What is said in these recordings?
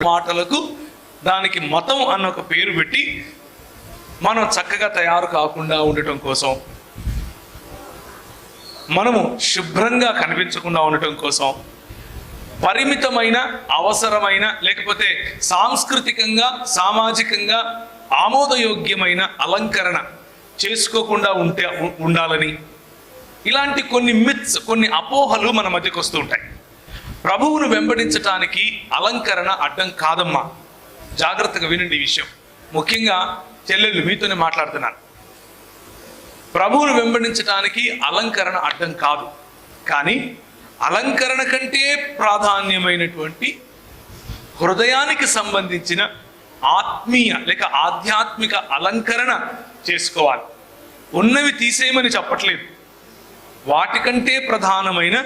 మాటలకు దానికి మతం అన్న ఒక పేరు పెట్టి మనం చక్కగా తయారు కాకుండా ఉండటం కోసం, మనము శుభ్రంగా కనిపించకుండా ఉండటం కోసం పరిమితమైన అవసరమైన లేకపోతే సాంస్కృతికంగా సామాజికంగా ఆమోదయోగ్యమైన అలంకరణ చేసుకోకుండా ఉండాలని ఇలాంటి కొన్ని మిత్స్, కొన్ని అపోహలు మన మధ్యకు వస్తూ ఉంటాయి. ప్రభువును వెంబడించటానికి అలంకరణ అడ్డం కాదమ్మా. జాగ్రత్తగా వినండి ఈ విషయం. ముఖ్యంగా చెల్లెళ్ళు మీతోనే మాట్లాడుతున్నాను. ప్రభువును వెంబడించటానికి అలంకరణ అడ్డం కాదు, కానీ అలంకరణ కంటే ప్రాధాన్యమైనటువంటి హృదయానికి సంబంధించిన ఆత్మీయ లేక ఆధ్యాత్మిక అలంకరణ చేసుకోవాలి. ఉన్నవి తీసేయమని చెప్పట్లేదు, వాటికంటే ప్రధానమైన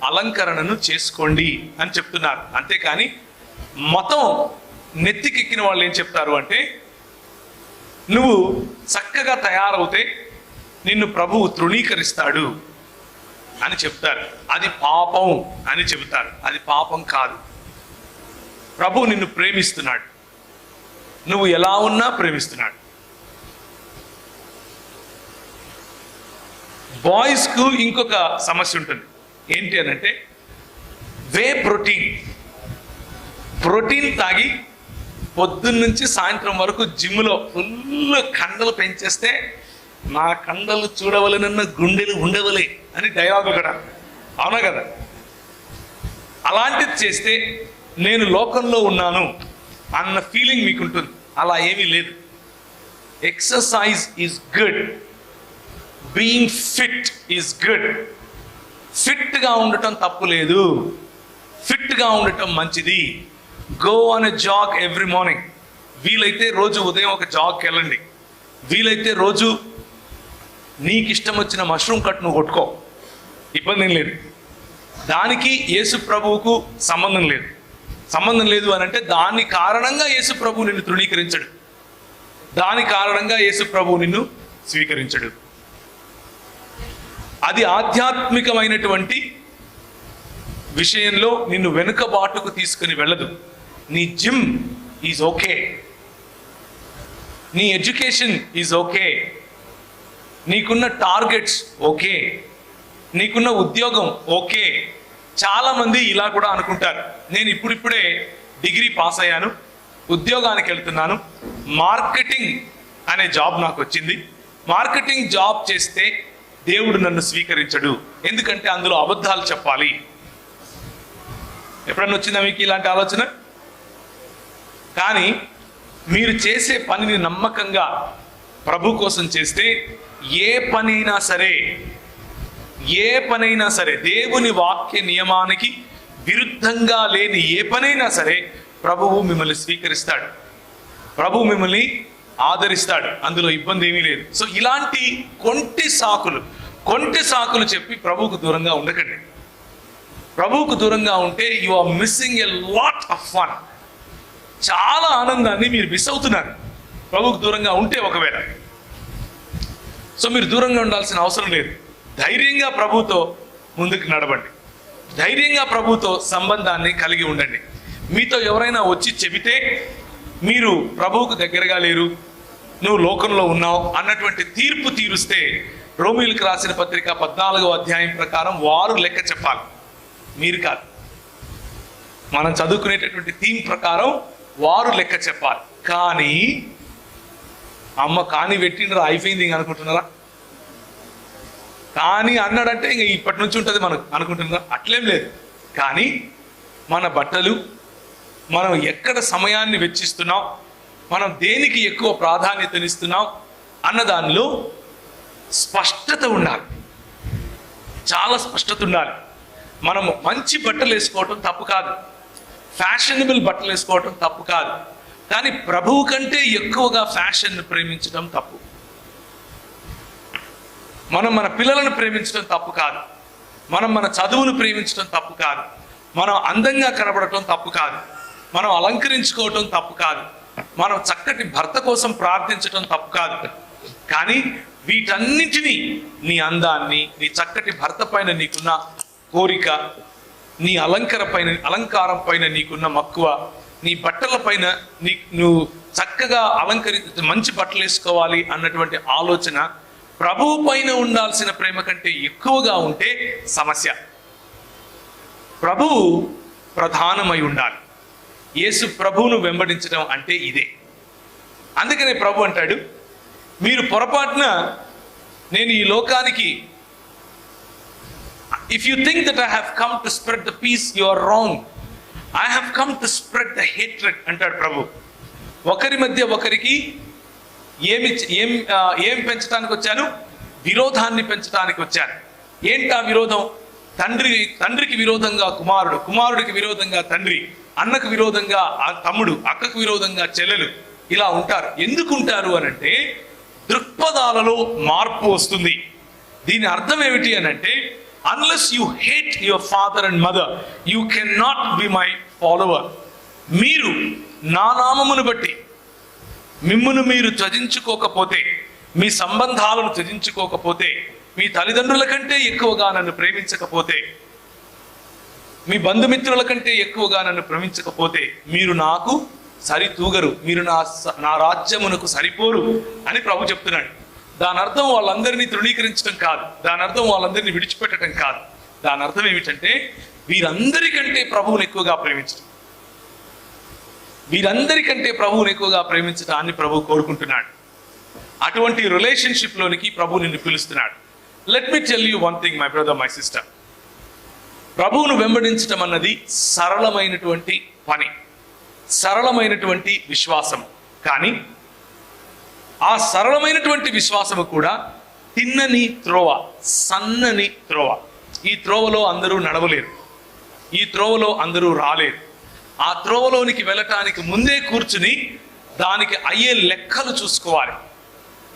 అలంకరణను చేసుకోండి అని చెప్తున్నారు. అంతేకాని మతం నెత్తికెక్కిన వాళ్ళు ఏం చెప్తారు అంటే, నువ్వు చక్కగా తయారవుతే నిన్ను ప్రభువు తృణీకరిస్తాడు అని చెప్తారు. అది పాపం అని చెబుతారు. అది పాపం కాదు. ప్రభువు నిన్ను ప్రేమిస్తున్నాడు, నువ్వు ఎలా ఉన్నా ప్రేమిస్తున్నాడు. బాయ్స్కు ఇంకొక సమస్య ఉంటుంది. ఏంటి అనంటే, వే ప్రోటీన్ తాగి పొద్దున్న నుంచి సాయంత్రం వరకు జిమ్లో ఫుల్ కండలు పెంచేస్తే నా కండలు చూడవలనన్న గుండెలు ఉండవలే అని డైలాగ్ కూడా, అవునా కదా? అలాంటిది చేస్తే నేను లోకంలో ఉన్నాను అన్న ఫీలింగ్ మీకు ఉంటుంది. అలా ఏమీ లేదు. Exercise is good, being fit is good. ఫిట్గా ఉండటం తప్పు లేదు, ఫిట్గా ఉండటం మంచిది. Go on a jog every morning. వీలైతే రోజు ఉదయం ఒక జాగ్కి వెళ్ళండి. వీలైతే రోజు నీకు ఇష్టం వచ్చిన మష్రూమ్ కట్ నువ్వు కొట్టుకో, ఇబ్బంది లేదు. దానికి యేసు ప్రభువుకు సంబంధం లేదు. సంబంధం లేదు అని అంటే దాని కారణంగా యేసు ప్రభువు నిన్ను తృణీకరించడు, దాని కారణంగా యేసు ప్రభువు నిన్ను స్వీకరించడు. అది ఆధ్యాత్మికమైనటువంటి విషయంలో నిన్ను వెనుకబాటుకు తీసుకుని వెళ్ళదు. నీ జిమ్ ఈజ్ ఓకే, నీ ఎడ్యుకేషన్ ఈజ్ ఓకే, నీకున్న టార్గెట్స్ ఓకే, నీకున్న ఉద్యోగం ఓకే. చాలామంది ఇలా కూడా అనుకుంటారు, నేను ఇప్పుడిప్పుడే డిగ్రీ పాస్ అయ్యాను, ఉద్యోగానికి వెళ్తున్నాను, మార్కెటింగ్ అనే జాబ్ నాకు వచ్చింది, మార్కెటింగ్ జాబ్ చేస్తే దేవుడు నన్ను స్వీకరించడు, ఎందుకంటే అందులో అబద్ధాలు చెప్పాలి. ఎప్పుడన్నా వచ్చిందా మీకు ఇలాంటి ఆలోచన? కానీ మీరు చేసే పనిని నమ్మకంగా ప్రభు కోసం చేస్తే ఏ పనైనా సరే దేవుని వాక్య నియమానికి విరుద్ధంగా లేని ఏ పనైనా సరే ప్రభువు మిమ్మల్ని స్వీకరిస్తాడు, ప్రభువు మిమ్మల్ని ఆదరిస్తాడు. అందులో ఇబ్బంది ఏమీ లేదు. సో ఇలాంటి కొంటి సాకులు చెప్పి ప్రభువుకు దూరంగా ఉండకండి. ప్రభువుకు దూరంగా ఉంటే you are missing a lot of fun. చాలా ఆనందాన్ని మీరు మిస్ అవుతున్నారు ప్రభువుకు దూరంగా ఉంటే. ఒకవేళ సో మీరు దూరంగా ఉండాల్సిన అవసరం లేదు. ధైర్యంగా ప్రభువుతో ముందుకు నడవండి, ధైర్యంగా ప్రభువుతో సంబంధాన్ని కలిగి ఉండండి. మీతో ఎవరైనా వచ్చి చెబితే మీరు ప్రభువుకు దగ్గరగా లేరు, నువ్వు లోకంలో ఉన్నావు అన్నటువంటి తీర్పు తీరుస్తే, రోమీయులకు రాసిన పత్రిక 14వ అధ్యాయం ప్రకారం వారు లెక్క చెప్పాలి, మీరు కాదు. మనం చదువుకునేటటువంటి థీమ్ ప్రకారం వారు లెక్క చెప్పాలి. కానీ అమ్మ కానీ పెట్టిండ్రా అయిపోయింది ఇంక అనుకుంటున్నారా? కానీ అన్నాడంటే ఇంక ఇప్పటి నుంచి ఉంటుంది మనకు అనుకుంటున్నారా? అట్లేం లేదు. కానీ మన బట్టలు, మనం ఎక్కడ సమయాన్ని వెచ్చిస్తున్నాం, మనం దేనికి ఎక్కువ ప్రాధాన్యతనిస్తున్నాం అన్న దానిలో స్పష్టత ఉండాలి, చాలా స్పష్టత ఉండాలి. మనము మంచి బట్టలు వేసుకోవటం తప్పు కాదు, ఫ్యాషనబుల్ బట్టలు వేసుకోవటం తప్పు కాదు. కానీ ప్రభువు కంటే ఎక్కువగా ఫ్యాషన్ను ప్రేమించడం తప్పు. మనం మన పిల్లలను ప్రేమించడం తప్పు కాదు, మనం మన చదువును ప్రేమించడం తప్పు కాదు, మనం అందంగా కనబడటం తప్పు కాదు, మనం అలంకరించుకోవటం తప్పు కాదు, మనం చక్కటి భర్త కోసం ప్రార్థించటం తప్పు కాదు. కానీ వీటన్నిటినీ, నీ అందాన్ని, నీ చక్కటి భర్త పైన నీకున్న కోరిక, నీ అలంకారం పైన నీకున్న మక్కువ, నీ బట్టల పైన నువ్వు చక్కగా మంచి బట్టలు వేసుకోవాలి అన్నటువంటి ఆలోచన ప్రభువు పైన ఉండాల్సిన ప్రేమ కంటే ఎక్కువగా ఉంటే సమస్య. ప్రభువు ప్రధానమై ఉండాలి. యేసు ప్రభువును వెంబడించడం అంటే ఇదే. అందుకనే ప్రభు అంటాడు, మీరు పొరపాటున నేను ఈ లోకానికి, if you think that I have come to spread the peace, you are wrong. I have come to spread the hatred అంటాడు ప్రభు. ఒకరి మధ్య ఒకరికి ఏం పెంచడానికి వచ్చాను? విరోధాన్ని పెంచడానికి వచ్చాను. ఏంటా విరోధం? తండ్రికి విరోధంగా కుమారుడు, కుమారుడికి విరోధంగా తండ్రి, అన్నకు విరోధంగా తమ్ముడు, అక్కకు విరోధంగా చెల్లెలు, ఇలా ఉంటారు. ఎందుకు ఉంటారు అనంటే దృక్పథాలలో మార్పు వస్తుంది. దీని అర్థం ఏమిటి అనంటే, unless you hate your father and mother, you can not be my follower. మీరు నా నామమును బట్టి మిమ్మును మీరు త్యజించుకోకపోతే, మీ సంబంధాలను త్యజించుకోకపోతే, మీ తల్లిదండ్రుల కంటే ఎక్కువగా నన్ను ప్రేమించకపోతే, మీ బంధుమిత్రుల కంటే ఎక్కువగా నన్ను ప్రేమించకపోతే మీరు నాకు సరితూగరు, మీరు నా రాజ్యమునకు సరిపోరు అని ప్రభు చెప్తున్నాడు. దాని అర్థం వాళ్ళందరినీ తృణీకరించడం కాదు, దాని అర్థం వాళ్ళందరినీ విడిచిపెట్టడం కాదు. దాని అర్థం ఏమిటంటే వీరందరికంటే ప్రభువుని ఎక్కువగా ప్రేమించడం, వీరందరికంటే ప్రభువుని ఎక్కువగా ప్రేమించడాన్ని ప్రభు కోరుకుంటున్నాడు. అటువంటి రిలేషన్షిప్ లోనికి ప్రభు నిన్ను పిలుస్తున్నాడు. Let me tell you one thing my brother, my sister. ప్రభువును వెంబడించడం అన్నది సరళమైనటువంటి పని, సరళమైనటువంటి విశ్వాసం. కానీ ఆ సరళమైనటువంటి విశ్వాసము కూడా తిన్నని త్రోవ, సన్నని త్రోవ. ఈ త్రోవలో అందరూ నడవలేరు, ఈ త్రోవలో అందరూ రాలేరు. ఆ త్రోవలోనికి వెళ్ళటానికి ముందే కూర్చుని దానికి అయ్యే లెక్కలు చూసుకోవాలి.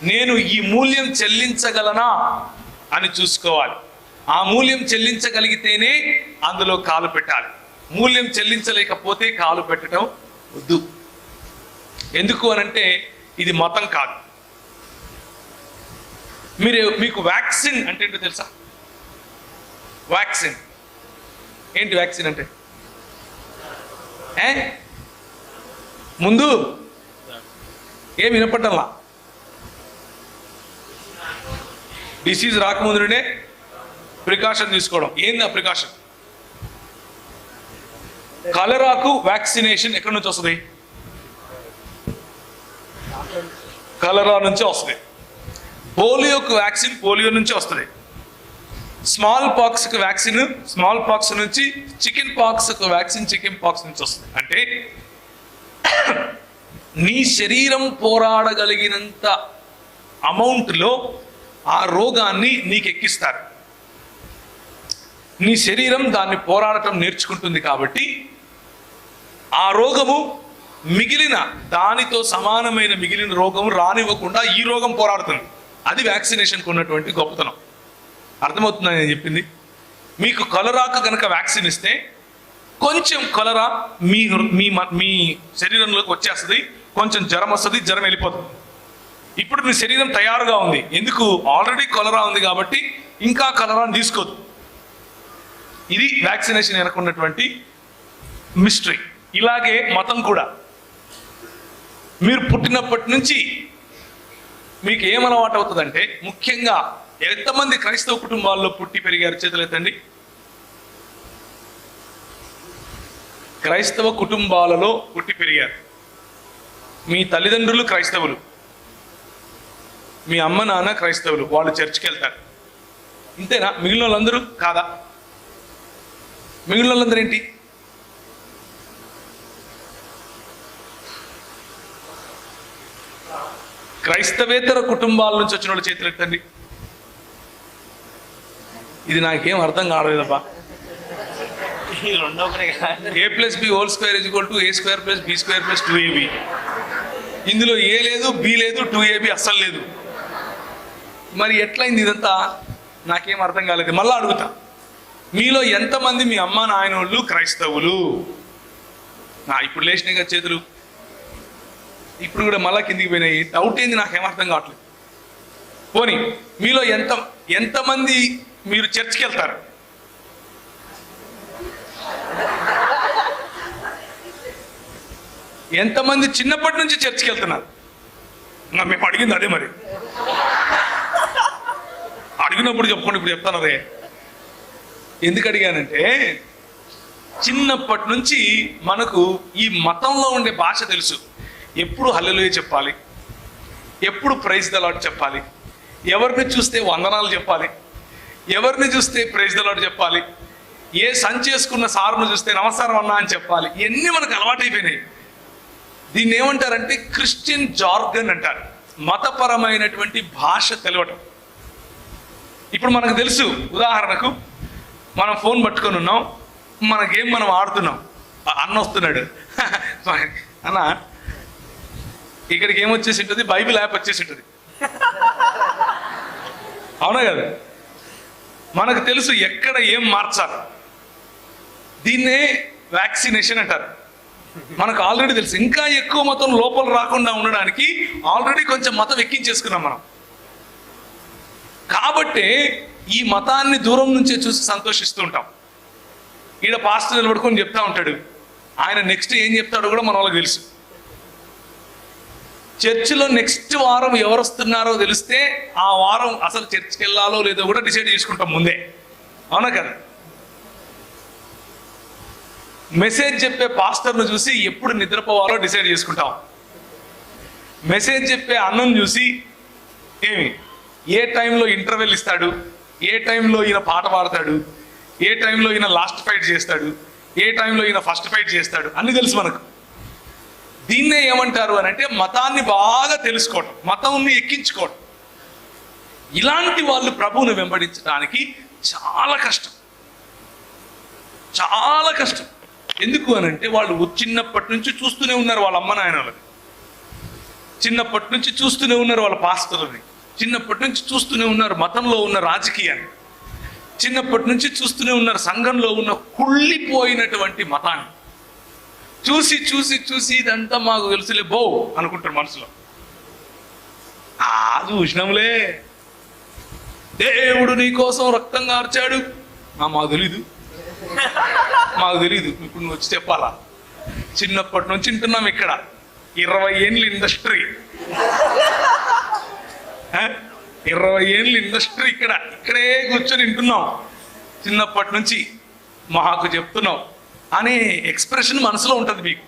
నేను ఈ మూల్యం చెల్లించగలనా అని చూసుకోవాలి. ఆ మూల్యం చెల్లించగలిగితేనే అందులో కాలు పెట్టాలి. మూల్యం చెల్లించలేకపోతే కాలు పెట్టడం వద్దు. ఎందుకు అనంటే ఇది మతం కాదు. మీకు వ్యాక్సిన్ అంటే ఏంటో తెలుసా? వ్యాక్సిన్ ఏంటి? వ్యాక్సిన్ అంటే ముందు ఏం వినపడ్డంలా, డిసీజ్ రాకముందునే ప్రికాషన్ తీసుకోవడం. ఏంది ఆ ప్రికాషన్? కలరాకు వ్యాక్సినేషన్ ఎక్కడి నుంచి వస్తుంది? కలరా నుంచి వస్తుంది. పోలియోకు వ్యాక్సిన్ పోలియో నుంచి వస్తుంది. స్మాల్ పాక్స్కి వ్యాక్సిన్ స్మాల్ పాక్స్ నుంచి, చికెన్ పాక్స్కి వ్యాక్సిన్ చికెన్ పాక్స్ నుంచి వస్తుంది. అంటే నీ శరీరం పోరాడగలిగినంత అమౌంట్లో ఆ రోగాన్ని నీకు ఎక్కిస్తారు. నీ శరీరం దాన్ని పోరాడటం నేర్చుకుంటుంది. కాబట్టి ఆ రోగము మిగిలిన దానితో సమానమైన మిగిలిన రోగం రానివ్వకుండా ఈ రోగం పోరాడుతుంది. అది వ్యాక్సినేషన్కి ఉన్నటువంటి గొప్పతనం. అర్థమవుతుందా నేను చెప్పింది? మీకు కలరాకు కనుక వ్యాక్సిన్ ఇస్తే కొంచెం కలరా మీ శరీరంలోకి వచ్చేస్తుంది, కొంచెం జ్వరం వస్తుంది, జ్వరం వెళ్ళిపోతుంది. ఇప్పుడు మీ శరీరం తయారుగా ఉంది. ఎందుకు? ఆల్రెడీ కలరా ఉంది కాబట్టి ఇంకా కలరాని తీసుకోదు. ఇది వ్యాక్సినేషన్ వెనకున్నటువంటి మిస్టరీ. ఇలాగే మతం కూడా. మీరు పుట్టినప్పటి నుంచి మీకు ఏమలవాటు అవుతుందంటే, ముఖ్యంగా ఎంతమంది క్రైస్తవ కుటుంబాల్లో పుట్టి పెరిగారు? చేతులు ఎత్తండి. క్రైస్తవ కుటుంబాలలో పుట్టి పెరిగారు. మీ తల్లిదండ్రులు క్రైస్తవులు, మీ అమ్మ నాన్న క్రైస్తవులు, వాళ్ళు చర్చికి వెళ్తారు. ఇంతేనా? మిగిలిన వాళ్ళందరూ కాదా? మిగిలిన వాళ్ళందరూ ఏంటి? క్రైస్తవేతర కుటుంబాల నుంచి వచ్చిన వాళ్ళు చేతులు ఎత్తండి. ఇది నాకేం అర్థం కావలేదబ్బా. a+b² = a²+b² + 2ab. ఇందులో ఏ లేదు, బి లేదు, 2ab అస్సలు లేదు. మరి ఎట్లయింది ఇదంతా? నాకేం అర్థం కాలేదు. మళ్ళా అడుగుతా, మీలో ఎంతమంది మీ అమ్మ నాయన వాళ్ళు క్రైస్తవులు? ఇప్పుడు లేచినాయి కదా చేతులు, ఇప్పుడు కూడా మళ్ళా కిందికి పోయినాయి. డౌట్ ఏంది? నాకేం అర్థం కావట్లేదు. పోనీ మీలో ఎంతమంది మీరు చర్చికి వెళ్తారు? ఎంతమంది చిన్నప్పటి నుంచి చర్చికి వెళ్తున్నారు? మేము అడిగింది అదే. మరి అడిగినప్పుడు చెప్పుకోండి, ఇప్పుడు చెప్తాను అదే. ఎందుకు అడిగానంటే, చిన్నప్పటి నుంచి మనకు ఈ మతంలో ఉండే భాష తెలుసు. ఎప్పుడు హల్లెలూయా చెప్పాలి, ఎప్పుడు ప్రైజ్ ద లార్డ్ చెప్పాలి, ఎవరిని చూస్తే వందనాలు చెప్పాలి, ఎవరిని చూస్తే ప్రైజ్ ద లార్డ్ చెప్పాలి, ఏ సంచి చేసుకున్న సార్ను చూస్తే నమస్కారం అన్నా అని చెప్పాలి. ఇవన్నీ మనకు అలవాటైపోయినాయి. దీన్ని ఏమంటారంటే క్రిస్టియన్ జార్గన్ అంటారు, మతపరమైనటువంటి భాష తెలవటం. ఇప్పుడు మనకు తెలుసు, ఉదాహరణకు మనం ఫోన్ పట్టుకొని ఉన్నాం, మన గేమ్ మనం ఆడుతున్నాం, అన్న వస్తున్నాడు, అన్న ఇక్కడికి ఏమొచ్చేసి ఉంటుంది, బైబిల్ యాప్ వచ్చేసి ఉంటుంది. అవునా కదా? మనకు తెలుసు ఎక్కడ ఏం మార్చాలి. దీన్నే వ్యాక్సినేషన్ అంటారు. మనకు ఆల్రెడీ తెలుసు. ఇంకా ఎక్కువ మతం లోపల రాకుండా ఉండడానికి ఆల్రెడీ కొంచెం మతం ఎక్కించేసుకున్నాం మనం. కాబట్టి ఈ మతాన్ని దూరం నుంచే చూసి సంతోషిస్తూ ఉంటాం. ఈడ పాస్టర్ నిలబడుకొని చెప్తా ఉంటాడు, ఆయన నెక్స్ట్ ఏం చెప్తాడో కూడా మన వాళ్ళకి తెలుసు. చర్చిలో నెక్స్ట్ వారం ఎవరు వస్తున్నారో తెలిస్తే ఆ వారం అసలు చర్చికి వెళ్ళాలో లేదో కూడా డిసైడ్ చేసుకుంటాం ముందే. అవునా కదా? మెసేజ్ చెప్పే పాస్టర్ను చూసి ఎప్పుడు నిద్రపోవాలో డిసైడ్ చేసుకుంటాం. మెసేజ్ చెప్పే అన్నం చూసి ఏ టైంలో ఇంటర్వెల్ ఇస్తాడు, ఏ టైంలో ఈయన పాట పాడతాడు, ఏ టైంలో ఈయన లాస్ట్ ఫైట్ చేస్తాడు, ఏ టైంలో ఈయన ఫస్ట్ ఫైట్ చేస్తాడు, అన్ని తెలుసు మనకు. దీన్నే ఏమంటారు అని అంటే మతాన్ని బాగా తెలుసుకోవడం, మతాన్ని ఎక్కించుకోవడం. ఇలాంటి వాళ్ళు ప్రభువును వెంబడించడానికి చాలా కష్టం, చాలా కష్టం. ఎందుకు అని అంటే వాళ్ళు చిన్నప్పటి నుంచి చూస్తూనే ఉన్నారు వాళ్ళ అమ్మ నాయనలని, చిన్నప్పటి నుంచి చూస్తూనే ఉన్నారు వాళ్ళ పాస్టర్లని, చిన్నప్పటి నుంచి చూస్తూనే ఉన్నారు మతంలో ఉన్న రాజకీయాన్ని, చిన్నప్పటి నుంచి చూస్తూనే ఉన్నారు సంఘంలో ఉన్న కుళ్ళిపోయినటువంటి మతాన్ని. చూసి చూసి చూసి ఇదంతా మాకు తెలుసులే బో అనుకుంటారు మనసులో. చూసినాంలే, దేవుడు నీ కోసం రక్తం కార్చాడు, మాకు తెలీదు, మాకు తెలీదు, ఇప్పుడు నువ్వు వచ్చి చెప్పాలా? చిన్నప్పటి నుంచి వింటున్నాం. ఇక్కడ 20 ఏళ్ళ ఇండస్ట్రీ, 20 ఏళ్ళ ఇండస్ట్రీ, ఇక్కడే కూర్చొని వింటున్నాం. చిన్నప్పటి నుంచి మాకు చెప్తున్నాం అనే ఎక్స్ప్రెషన్ మనసులో ఉంటుంది మీకు.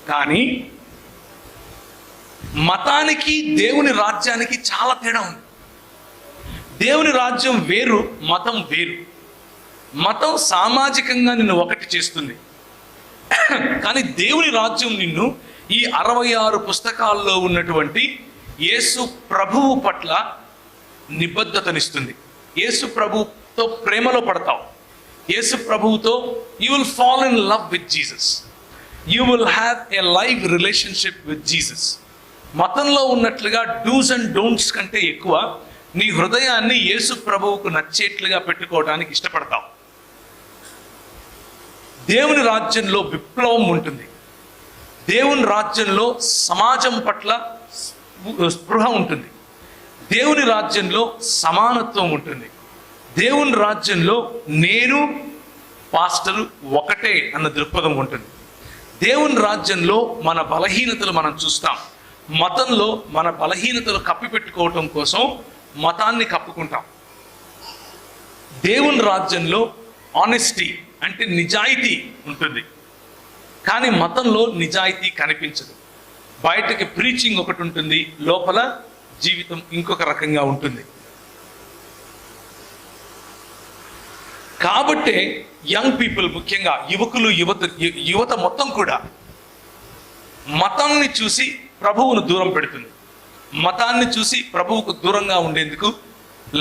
కానీ మతానికి దేవుని రాజ్యానికి చాలా తేడా ఉంది. దేవుని రాజ్యం వేరు, మతం వేరు. మతం సామాజికంగా నిన్ను ఒకటి చేస్తుంది, కానీ దేవుని రాజ్యం నిన్ను ఈ 66 పుస్తకాల్లో ఉన్నటువంటి యేసు ప్రభువు పట్ల నిబద్ధతనిస్తుంది. యేసు ప్రభువుతో ప్రేమలో పడతావు. యేసు ప్రభువుతో you will fall in love with Jesus. You will have a live relationship with Jesus. మతంలో ఉన్నట్లుగా డూస్ అండ్ డోంట్స్ కంటే ఎక్కువ నీ హృదయాన్ని యేసు ప్రభువుకు నచ్చేట్లుగా పెట్టుకోవడానికి ఇష్టపడతావు. దేవుని రాజ్యంలో విప్లవం ఉంటుంది. దేవుని రాజ్యంలో సమాజం పట్ల స్పృహ ఉంటుంది. దేవుని రాజ్యంలో సమానత్వం ఉంటుంది. దేవుని రాజ్యంలో నేను పాస్టరు ఒకటే అన్న దృక్పథం ఉంటుంది. దేవుని రాజ్యంలో మన బలహీనతలు మనం చూస్తాం. మతంలో మన బలహీనతలు కప్పిపెట్టుకోవటం కోసం మతాన్ని కప్పుకుంటాం. దేవుని రాజ్యంలో ఆనెస్టీ అంటే నిజాయితీ ఉంటుంది, కానీ మతంలో నిజాయితీ కనిపించదు. బయటకి ప్రీచింగ్ ఒకటి ఉంటుంది, లోపల జీవితం ఇంకొక రకంగా ఉంటుంది. కాబట్టే యంగ్ పీపుల్, ముఖ్యంగా యువకులు, యువత మొత్తం కూడా మతాన్ని చూసి ప్రభువును దూరం పెడుతుంది. మతాన్ని చూసి ప్రభువుకు దూరంగా ఉండేందుకు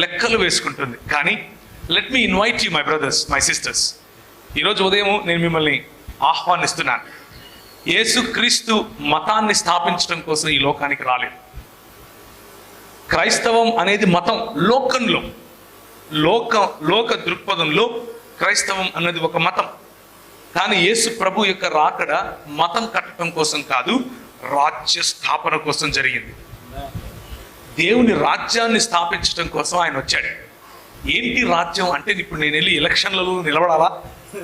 లెక్కలు వేసుకుంటుంది. కానీ let me invite you my brothers, my sisters, ఈరోజు ఉదయం నేను మిమ్మల్ని ఆహ్వానిస్తున్నాను. యేసుక్రీస్తు మతాన్ని స్థాపించడం కోసం ఈ లోకానికి రాలేదు. క్రైస్తవం అనేది మతం, లోకంలో లోక దృక్పథంలో క్రైస్తవం అన్నది ఒక మతం. కానీ యేసు ప్రభు యొక్క రాకడ మతం కట్టడం కోసం కాదు, రాజ్య స్థాపన కోసం జరిగింది. దేవుని రాజ్యాన్ని స్థాపించడం కోసం ఆయన వచ్చాడు. ఏంటి రాజ్యం అంటే, ఇప్పుడు నేను వెళ్ళి ఎలక్షన్లలో నిలబడాలా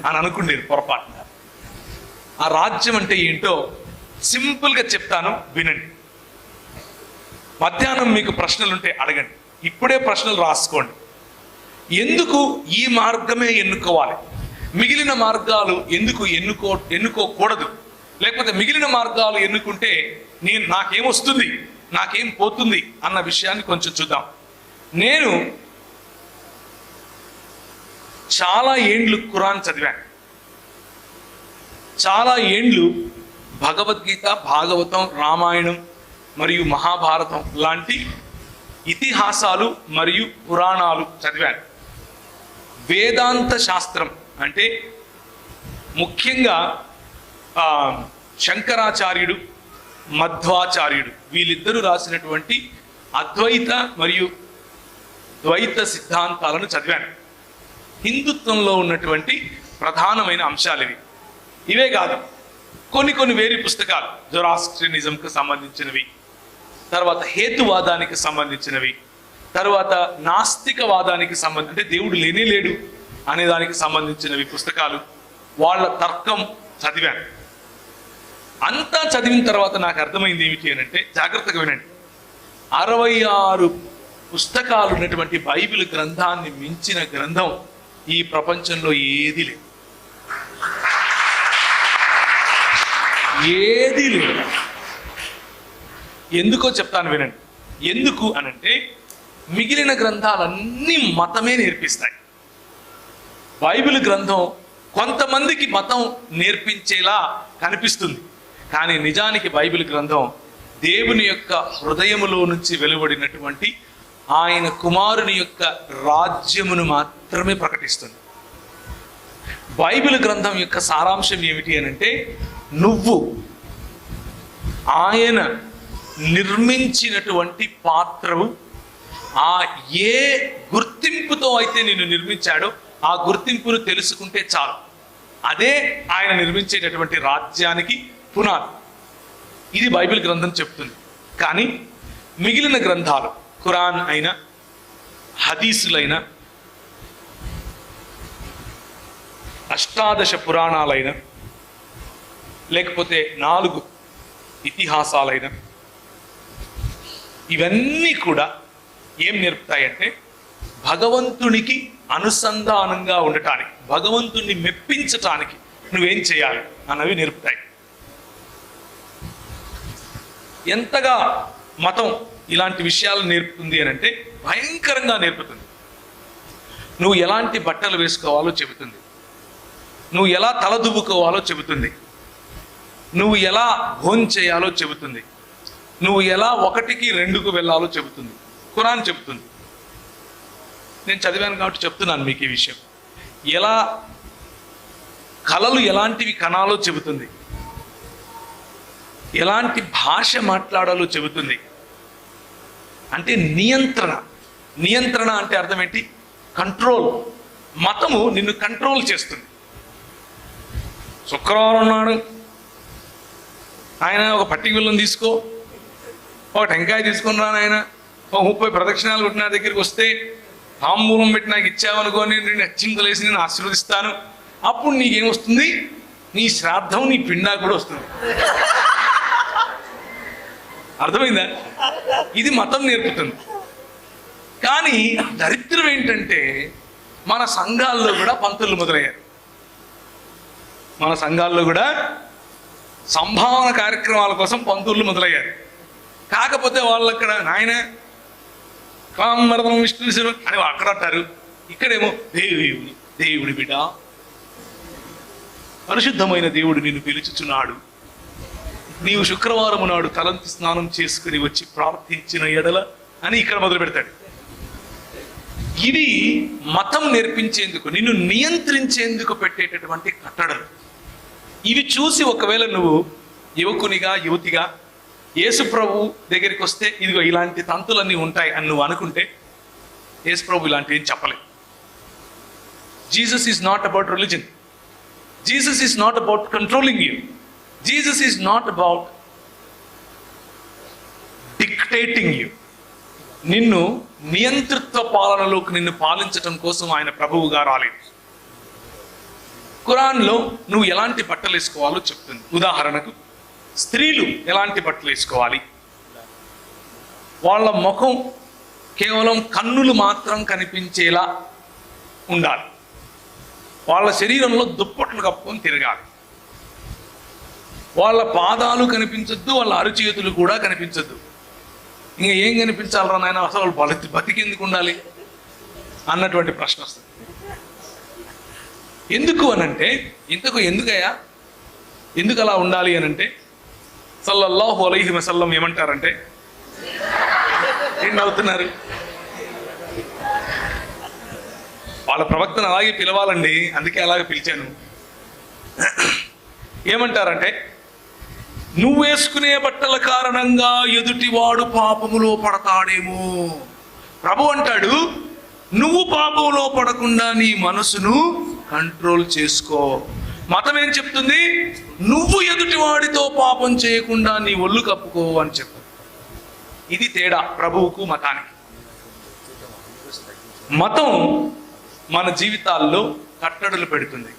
అని అనుకునేది పొరపాటు. ఆ రాజ్యం అంటే ఏంటో సింపుల్గా చెప్తాను, వినండి. మధ్యాహ్నం మీకు ప్రశ్నలుంటే అడగండి, ఇప్పుడే ప్రశ్నలు రాసుకోండి. ఎందుకు ఈ మార్గమే ఎన్నుకోవాలి, మిగిలిన మార్గాలు ఎందుకు ఎన్నుకోకూడదు, లేకపోతే మిగిలిన మార్గాలు ఎన్నుకుంటే నాకేమొస్తుంది, నాకేం పోతుంది అన్న విషయాన్ని కొంచెం చూద్దాం. నేను చాలా ఏండ్లు ఖురాన్ చదివాను, చాలా ఏండ్లు భగవద్గీత, భాగవతం, రామాయణం మరియు మహాభారతం లాంటి ఇతిహాసాలు మరియు పురాణాలు చదివాను. వేదాంత శాస్త్రం అంటే ముఖ్యంగా శంకరాచార్యుడు, మధ్వాచార్యుడు వీళ్ళిద్దరూ రాసినటువంటి అద్వైత మరియు ద్వైత సిద్ధాంతాలను చదివాను. హిందుత్వంలో ఉన్నటువంటి ప్రధానమైన అంశాలు ఇవే కాదు, కొన్ని వేరే పుస్తకాలు జొరాస్ట్రియనిజంకి సంబంధించినవి, తర్వాత హేతువాదానికి సంబంధించినవి, తర్వాత నాస్తికవాదానికి అంటే దేవుడు లేనే లేడు అనే దానికి సంబంధించినవి పుస్తకాలు, వాళ్ళ తర్కం చదివాను. అంతా చదివిన తర్వాత నాకు అర్థమైంది ఏమిటి అని అంటే, జాగ్రత్తగా వినండి, 66 పుస్తకాలు ఉన్నటువంటి బైబిల్ గ్రంథాన్ని మించిన గ్రంథం ఈ ప్రపంచంలో ఏది లేదు, ఏది లేదు. ఎందుకో చెప్తాను వినండి. ఎందుకు అనంటే, మిగిలిన గ్రంథాలన్నీ మతమే నేర్పిస్తాయి. బైబిల్ గ్రంథం కొంతమందికి మతం నేర్పించేలా కనిపిస్తుంది, కానీ నిజానికి బైబిల్ గ్రంథం దేవుని యొక్క హృదయములో నుంచి వెలువడినటువంటి ఆయన కుమారుని యొక్క రాజ్యమును మాత్రమే ప్రకటిస్తుంది. బైబిల్ గ్రంథం యొక్క సారాంశం ఏమిటి అనంటే, నువ్వు ఆయన నిర్మించినటువంటి పాత్రవు, ఆ ఏ గుర్తింపుతో అయితే నిన్ను నిర్మించాడో ఆ గుర్తింపును తెలుసుకుంటే చాలు. అదే ఆయన నిర్మించేటటువంటి రాజ్యానికి పునాది. ఇది బైబిల్ గ్రంథం చెప్తుంది. కానీ మిగిలిన గ్రంథాలు, ఖురాన్ అయినా, హదీసులైనా, అష్టాదశ పురాణాలైనా, లేకపోతే 4 ఇతిహాసాలైనా, ఇవన్నీ కూడా ఏం నేర్పుతాయంటే, భగవంతునికి అనుసంధానంగా ఉండటానికి, భగవంతుణ్ణి మెప్పించటానికి నువ్వేం చేయాలి అన్నవి నేర్పుతాయి. ఎంతగా మతం ఇలాంటి విషయాలు నేర్పుతుంది అని అంటే, భయంకరంగా నేర్పుతుంది. నువ్వు ఎలాంటి బట్టలు వేసుకోవాలో చెబుతుంది, నువ్వు ఎలా తలదువ్వుకోవాలో చెబుతుంది, నువ్వు ఎలా భోజనం చేయాలో చెబుతుంది, నువ్వు ఎలా 1కి 2కు వెళ్ళాలో చెబుతుంది. ఖురాన్ చెబుతుంది. నేను చదివాను కాబట్టి చెప్తున్నాను మీకు ఈ విషయం. ఎలా కళలు ఎలాంటివి కనాలో చెబుతుంది, ఎలాంటి భాష మాట్లాడాలో చెబుతుంది. అంటే నియంత్రణ అంటే అర్థం ఏంటి? కంట్రోల్. మతము నిన్ను కంట్రోల్ చేస్తుంది. శుక్రవారం నాడు ఆయన ఒక పట్టిక బిల్లం తీసుకో, ఒక టెంకాయ తీసుకుని రా, ఆయన 30 ప్రదక్షిణాలు కొట్టిన దగ్గరికి వస్తే తాంబూలం పెట్టి నాకు ఇచ్చావనుకోని నేను అచ్చింతలేసి నేను ఆశీర్వదిస్తాను. అప్పుడు నీకేమొస్తుంది? నీ శ్రాద్ధం, నీ పిండా కూడా వస్తుంది. అర్థమైందా? ఇది మతం నేర్పుతుంది. కానీ దరిద్రం ఏంటంటే, మన సంఘాల్లో కూడా పంతులు మొదలయ్యారు. మన సంఘాల్లో కూడా సంభావన కార్యక్రమాల కోసం పంతులు మొదలయ్యారు. కాకపోతే వాళ్ళు అక్కడ నాయన కామరథం విష్ణు అని అక్కడ అంటారు, ఇక్కడేమో దేవుడి బిడ్డ, పరిశుద్ధమైన దేవుడు నిన్ను పిలుచుచున్నాడు, నీవు శుక్రవారం నాడు తలంటి స్నానం చేసుకుని వచ్చి ప్రార్థించిన ఎడల అని ఇక్కడ మొదలు పెడతాడు. ఇది మతం నేర్పించేందుకు, నిన్ను నియంత్రించేందుకు పెట్టేటటువంటి కట్టడలు. ఇవి చూసి ఒకవేళ నువ్వు యువకునిగా, యువతిగా యేసు ప్రభు దగ్గరికి వస్తే ఇదిగో ఇలాంటి తంతులన్నీ ఉంటాయి అని నువ్వు అనుకుంటే, యేసు ప్రభు ఇలాంటివి ఏం చెప్పలేదు. Jesus is not about religion. Jesus is not about controlling you. Jesus is not about dictating you. నిన్ను నియంతృత్వ పాలనలోకి నిన్ను పాలించటం కోసం ఆయన ప్రభువుగా రాలేదు. ఖురాన్లో నువ్వు ఎలాంటి బట్టలు వేసుకోవాలో చెప్తుంది. ఉదాహరణకు స్త్రీలు ఎలాంటి బట్టలు వేసుకోవాలి, వాళ్ళ ముఖం కేవలం కన్నులు మాత్రం కనిపించేలా ఉండాలి, వాళ్ళ శరీరంలో దుప్పట్లు కప్పుకొని తిరగాలి, వాళ్ళ పాదాలు కనిపించద్దు, వాళ్ళ అరచేతులు కూడా కనిపించద్దు. ఇంకా ఏం కనిపించాలరా నాయన, అసలు వాళ్ళు బతికెందుకు ఉండాలి అన్నటువంటి ప్రశ్న వస్తుంది. ఎందుకు అనంటే, ఎందుకయ్యా ఎందుకు అలా ఉండాలి అనంటే, సల్లల్లాహు అలైహి వసల్లం ఏమంటారంటే, ఏం నవ్వుతున్నారు? వాళ్ళ ప్రవక్తను అలాగే పిలవాలండి, అందుకే అలాగే పిలిచాను. ఏమంటారంటే, నువ్వు వేసుకునే బట్టల కారణంగా ఎదుటివాడు పాపములో పడతాడేమో. ప్రభు అంటాడు, నువ్వు పాపంలో పడకుండా నీ మనసును కంట్రోల్ చేసుకో. మతం ఏం చెప్తుంది? నువ్వు ఎదుటివాడితో పాపం చేయకుండా నీ ఒళ్ళు కప్పుకో అని చెప్తుంది. ఇది తేడా ప్రభువుకు మతానికి. మతం మన జీవితాల్లో కట్టడులు పెడుతుంది,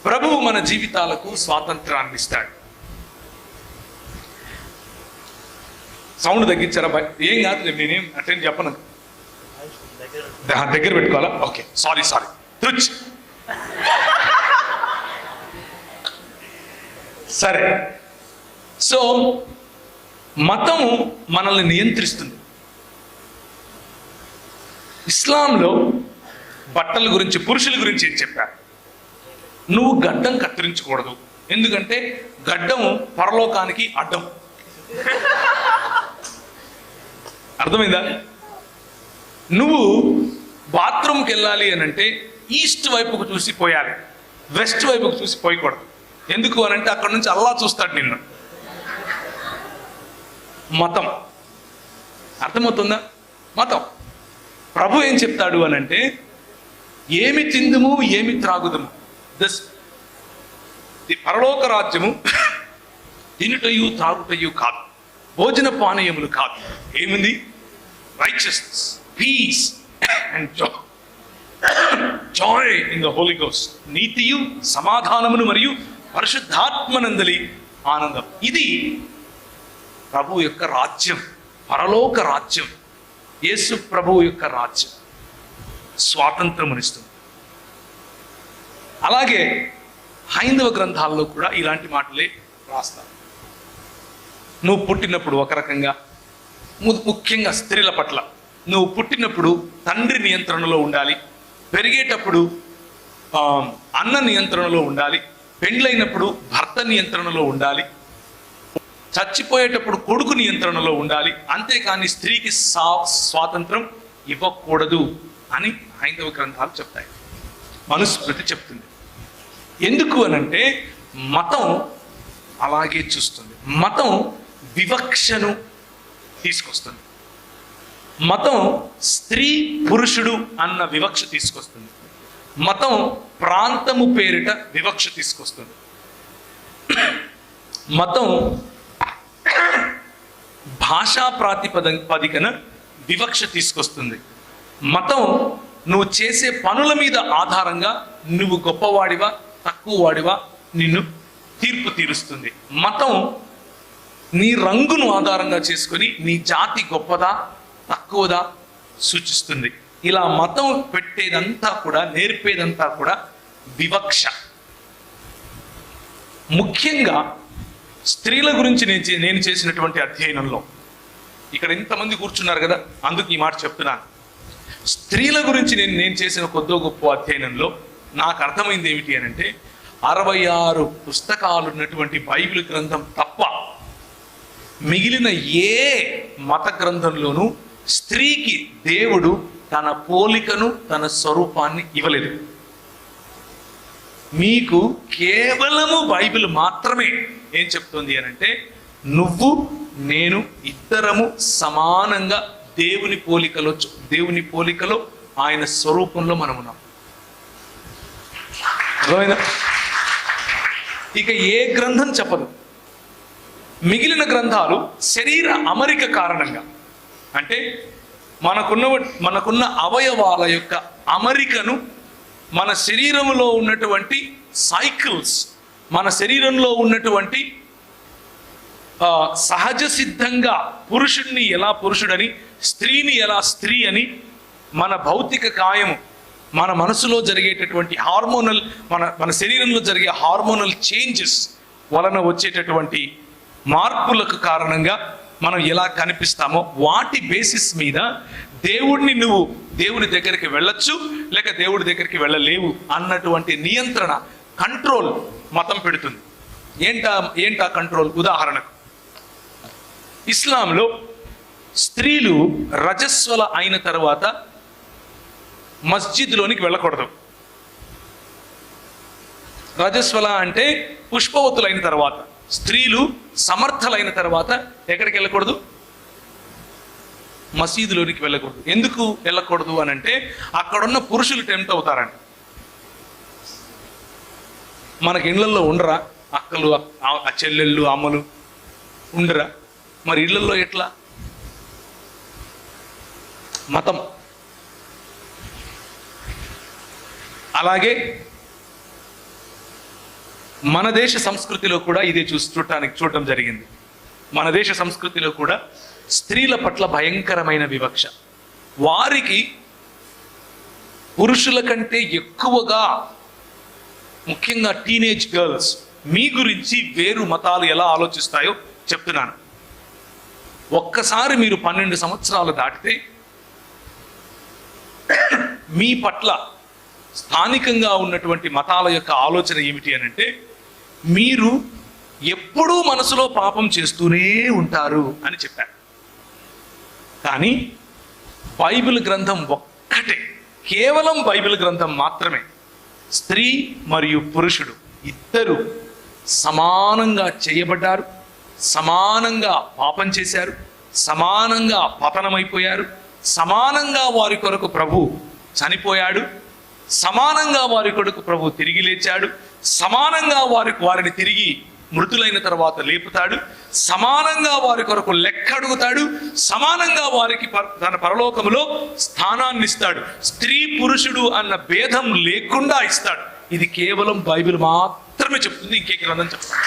ప్రభువు మన జీవితాలకు స్వాతంత్రాన్ని ఇస్తాడు. సౌండ్ తగ్గించారా? ఏం కాదు, నేనేం అటెండ్ చెప్పను. దగ్గర పెట్టుకోవాలా? ఓకే, సారీ సరే. సో మతం మనల్ని నియంత్రిస్తుంది. ఇస్లాంలో బట్టల గురించి, పురుషుల గురించి ఏం చెప్పారు? నువ్వు గడ్డం కత్తిరించకూడదు, ఎందుకంటే గడ్డం పరలోకానికి అడ్డం. అర్థమైందా? నువ్వు బాత్రూమ్కి వెళ్ళాలి అని అంటే ఈస్ట్ వైపుకు చూసి పోయాలి, వెస్ట్ వైపుకు చూసి పోయకూడదు. ఎందుకు అనంటే అక్కడ నుంచి అల్లా చూస్తాడు నిన్ను. మతం అర్థమవుతుందా? మతం. ప్రభు ఏం చెప్తాడు అనంటే, ఏమి తిందుము ఏమి త్రాగుదము, పరలోక రాజ్యము తినుటయు త్రాగుటయు కాదు, భోజన పానీయములు కాదు. ఏమింది? Righteousness, peace and joy in the holy ghost. నీతియు సమాధానమును మరియు పరిశుద్ధాత్మనందలి ఆనందం. ఇది ప్రభు యొక్క రాజ్యం, పరలోక రాజ్యం, యేసు ప్రభువు యొక్క రాజ్యం. స్వాతంత్రమునిస్తుంది. అలాగే హైందవ గ్రంథాల్లో కూడా ఇలాంటి మాటలే రాస్తారు. నువ్వు పుట్టినప్పుడు ఒక రకంగా, ముఖ్యంగా స్త్రీల పట్ల, నువ్వు పుట్టినప్పుడు తండ్రి నియంత్రణలో ఉండాలి, పెరిగేటప్పుడు అన్న నియంత్రణలో ఉండాలి, పెండ్లైనప్పుడు భర్త నియంత్రణలో ఉండాలి, చచ్చిపోయేటప్పుడు కొడుకు నియంత్రణలో ఉండాలి, అంతేకాని స్త్రీకి స్వాతంత్రం ఇవ్వకూడదు అని హైందవ గ్రంథాలు చెప్తాయి, మనుస్మృతి చెప్తుంది. ఎందుకు అనంటే మతం అలాగే చూస్తుంది. మతం వివక్షను తీసుకొస్తుంది. మతం స్త్రీ పురుషుడు అన్న వివక్ష తీసుకొస్తుంది. మతం ప్రాంతము పేరిట వివక్ష తీసుకొస్తుంది. మతం భాషా ప్రాతిపదికన వివక్ష తీసుకొస్తుంది. మతం నువ్వు చేసే పనుల మీద ఆధారంగా నువ్వు గొప్పవాడివా తక్కువ వాడివా నిన్ను తీర్పు తీరుస్తుంది. మతం నీ రంగును ఆధారంగా చేసుకొని నీ జాతి గొప్పదా తక్కువదా సూచిస్తుంది. ఇలా మతం పెట్టేదంతా కూడా, నేర్పేదంతా కూడా వివక్ష. ముఖ్యంగా స్త్రీల గురించి నేను చేసినటువంటి అధ్యయనంలో, ఇక్కడ ఇంతమంది కూర్చున్నారు కదా, అందుకు ఈ మాట చెప్తున్నాను. స్త్రీల గురించి నేను చేసిన కొద్దో గొప్ప అధ్యయనంలో నాకు అర్థమైంది ఏమిటి అని అంటే, 66 పుస్తకాలు ఉన్నటువంటి బైబిల్ గ్రంథం తప్ప మిగిలిన ఏ మత గ్రంథంలోనూ స్త్రీకి దేవుడు తన పోలికను, తన స్వరూపాన్ని ఇవ్వలేదు. మీకు కేవలము బైబిల్ మాత్రమే ఏం చెప్తుంది అని అంటే, నువ్వు నేను ఇద్దరము సమానంగా దేవుని పోలికలో ఆయన స్వరూపంలో మనం ఉన్నాం. అర్థమైందా? ఇక ఏ గ్రంథం చెప్పదు. మిగిలిన గ్రంథాలు శరీర అమరిక కారణంగా, అంటే మనకున్న అవయవాల యొక్క అమరికను, మన శరీరంలో ఉన్నటువంటి సైకిల్స్, మన శరీరంలో ఉన్నటువంటి సహజ సిద్ధంగా పురుషుడిని ఎలా పురుషుడని, స్త్రీని ఎలా స్త్రీ అని, మన భౌతిక కాయము, మన మనసులో జరిగేటటువంటి హార్మోనల్, మన శరీరంలో జరిగే హార్మోనల్ చేంజెస్ వలన వచ్చేటటువంటి మార్పులకు కారణంగా మనం ఎలా కనిపిస్తామో వాటి బేసిస్ మీద నువ్వు దేవుని దగ్గరికి వెళ్ళొచ్చు, లేక దేవుడి దగ్గరికి వెళ్ళలేవు అన్నటువంటి నియంత్రణ, కంట్రోల్ మతం పెడుతుంది. ఏంటా కంట్రోల్? ఉదాహరణకు ఇస్లాంలో స్త్రీలు రజస్వల అయిన తర్వాత మస్జిద్లోనికి వెళ్ళకూడదు. రజస్వల అంటే పుష్పవతులైన తర్వాత, స్త్రీలు సమర్థలైన తర్వాత ఎక్కడికి వెళ్ళకూడదు? మసీదులోనికి వెళ్ళకూడదు. ఎందుకు వెళ్ళకూడదు అని అంటే అక్కడున్న పురుషులు టెంప్ట్ అవుతారంట. మనకి ఇళ్లలో ఉండరా అక్కలు, చెల్లెళ్ళు, అమ్మలు ఉండరా? మరి ఇళ్లలో ఎట్లా? మతం. అలాగే మన దేశ సంస్కృతిలో కూడా ఇదే చూడటం జరిగింది. మన దేశ సంస్కృతిలో కూడా స్త్రీల పట్ల భయంకరమైన వివక్ష. వారికి పురుషుల కంటే ఎక్కువగా, ముఖ్యంగా టీనేజ్ గర్ల్స్ మీ గురించి వేరు మతాలు ఎలా ఆలోచిస్తాయో చెప్తున్నాను. ఒక్కసారి మీరు 12 సంవత్సరాలు దాటితే మీ పట్ల స్థానికంగా ఉన్నటువంటి మతాల యొక్క ఆలోచన ఏమిటి అని అంటే, మీరు ఎప్పుడూ మనసులో పాపం చేస్తూనే ఉంటారు అని చెప్పారు. కానీ బైబిల్ గ్రంథం ఒక్కటే, కేవలం బైబిల్ గ్రంథం మాత్రమే స్త్రీ మరియు పురుషుడు ఇద్దరు సమానంగా చేయబడ్డారు, సమానంగా పాపం చేశారు, సమానంగా పతనమైపోయారు, సమానంగా వారి కొరకు ప్రభు చనిపోయాడు, సమానంగా వారి కొరకు ప్రభు తిరిగి లేచాడు, సమానంగా వారిని తిరిగి మృతులైన తర్వాత లేపుతాడు, సమానంగా వారి కొరకు లెక్క అడుగుతాడు, సమానంగా వారికి తన పరలోకములో స్థానాన్ని ఇస్తాడు. స్త్రీ పురుషుడు అన్న భేదం లేకుండా ఇస్తాడు. ఇది కేవలం బైబిల్ మాత్రమే చెప్తుంది, ఇంకే గ్రంథం చెప్తుంది.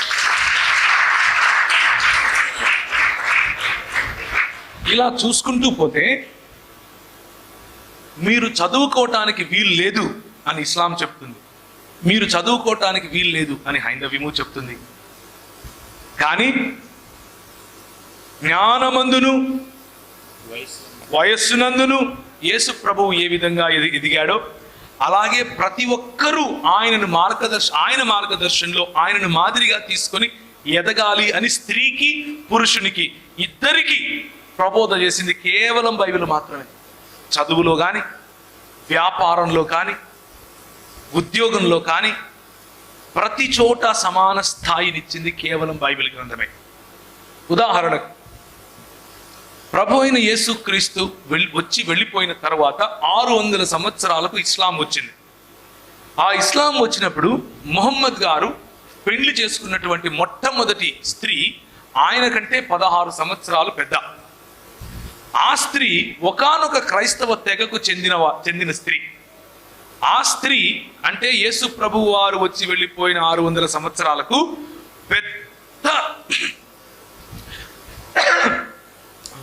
ఇలా చూసుకుంటూ పోతే మీరు చదువుకోవటానికి వీలు లేదు అని ఇస్లాం చెప్తుంది, మీరు చదువుకోవటానికి వీలు లేదు అని హైందవ్యము చెప్తుంది. కానీ జ్ఞానమందును వయస్సునందును యేసు ప్రభువు ఏ విధంగా ఎదిగాడో అలాగే ప్రతి ఒక్కరూ ఆయన మార్గదర్శనంలో ఆయనను మాదిరిగా తీసుకొని ఎదగాలి అని స్త్రీకి పురుషునికి ఇద్దరికి ప్రబోధ చేసింది కేవలం బైబిల్ మాత్రమే. చదువులో కానీ, వ్యాపారంలో కానీ, ఉద్యోగంలో కానీ ప్రతి చోట సమాన స్థాయినిచ్చింది కేవలం బైబిల్ గ్రంథమే. ఉదాహరణకు ప్రభు అయిన యేసుక్రీస్తు వెళ్ళిపోయిన తర్వాత 600 సంవత్సరాలకు ఇస్లాం వచ్చింది. ఆ ఇస్లాం వచ్చినప్పుడు ముహమ్మద్ గారు పెళ్లి చేసుకున్నటువంటి మొట్టమొదటి స్త్రీ ఆయన కంటే 16 సంవత్సరాలు పెద్ద. ఆ స్త్రీ ఒకానొక క్రైస్తవ తెగకు చెందిన స్త్రీ. ఆ స్త్రీ అంటే యేసు ప్రభు వారు వచ్చి వెళ్ళిపోయిన 600 సంవత్సరాలకు పెద్ద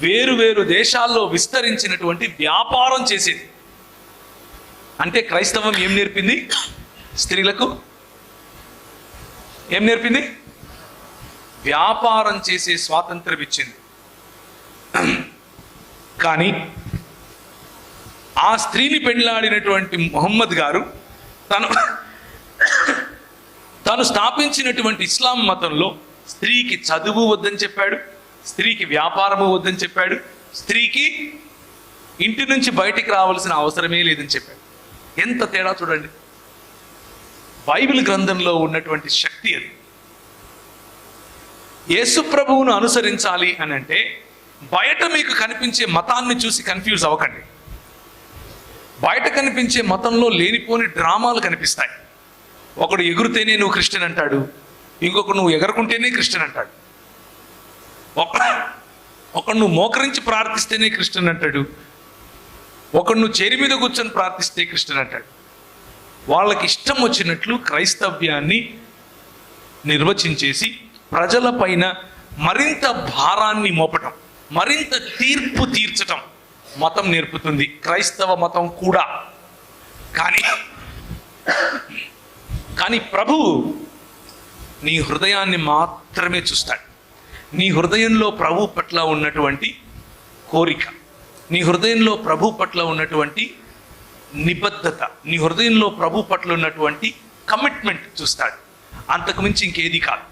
వేరు దేశాల్లో విస్తరించినటువంటి వ్యాపారం చేసేది. అంటే క్రైస్తవం ఏం నేర్పింది? స్త్రీలకు ఏం నేర్పింది? వ్యాపారం చేసే స్వాతంత్రం ఇచ్చింది. కానీ ఆ స్త్రీని పెళ్లాడినటువంటి ముహమ్మద్ గారు తను స్థాపించినటువంటి ఇస్లాం మతంలో స్త్రీకి చదువు వద్దని చెప్పాడు, స్త్రీకి వ్యాపారము వద్దని చెప్పాడు, స్త్రీకి ఇంటి నుంచి బయటికి రావాల్సిన అవసరమే లేదని చెప్పాడు. ఎంత తేడా చూడండి. బైబిల్ గ్రంథంలో ఉన్నటువంటి శక్తి అది. యేసు ప్రభువును అనుసరించాలి అని అంటే బయట మీకు కనిపించే మతాన్ని చూసి కన్ఫ్యూజ్ అవ్వకండి. బయట కనిపించే మతంలో లేనిపోని డ్రామాలు కనిపిస్తాయి. ఒకడు ఎగురితేనే నువ్వు క్రిస్టియన్ అంటాడు, ఇంకొకడు నువ్వు ఎగరకుంటేనే క్రిస్టియన్ అంటాడు, ఒకడు నువ్వు మోకరించి ప్రార్థిస్తేనే క్రిస్టియన్ అంటాడు, ఒకడు నువ్వు చేరి మీద కూర్చొని ప్రార్థిస్తే క్రిస్టియన్ అంటాడు. వాళ్ళకి ఇష్టం వచ్చినట్లు క్రైస్తవ్యాన్ని నిర్వచించేసి ప్రజల పైన మరింత భారాన్ని మోపటం, మరింత తీర్పు తీర్చటం మతం నేర్పుతుంది, క్రైస్తవ మతం కూడా. కానీ ప్రభువు నీ హృదయాన్ని మాత్రమే చూస్తాడు. నీ హృదయంలో ప్రభు పట్ల ఉన్నటువంటి కోరిక, నీ హృదయంలో ప్రభు పట్ల ఉన్నటువంటి నిబద్ధత, నీ హృదయంలో ప్రభు పట్ల ఉన్నటువంటి కమిట్మెంట్ చూస్తాడు. అంతకు మించి ఇంకేది కాదు.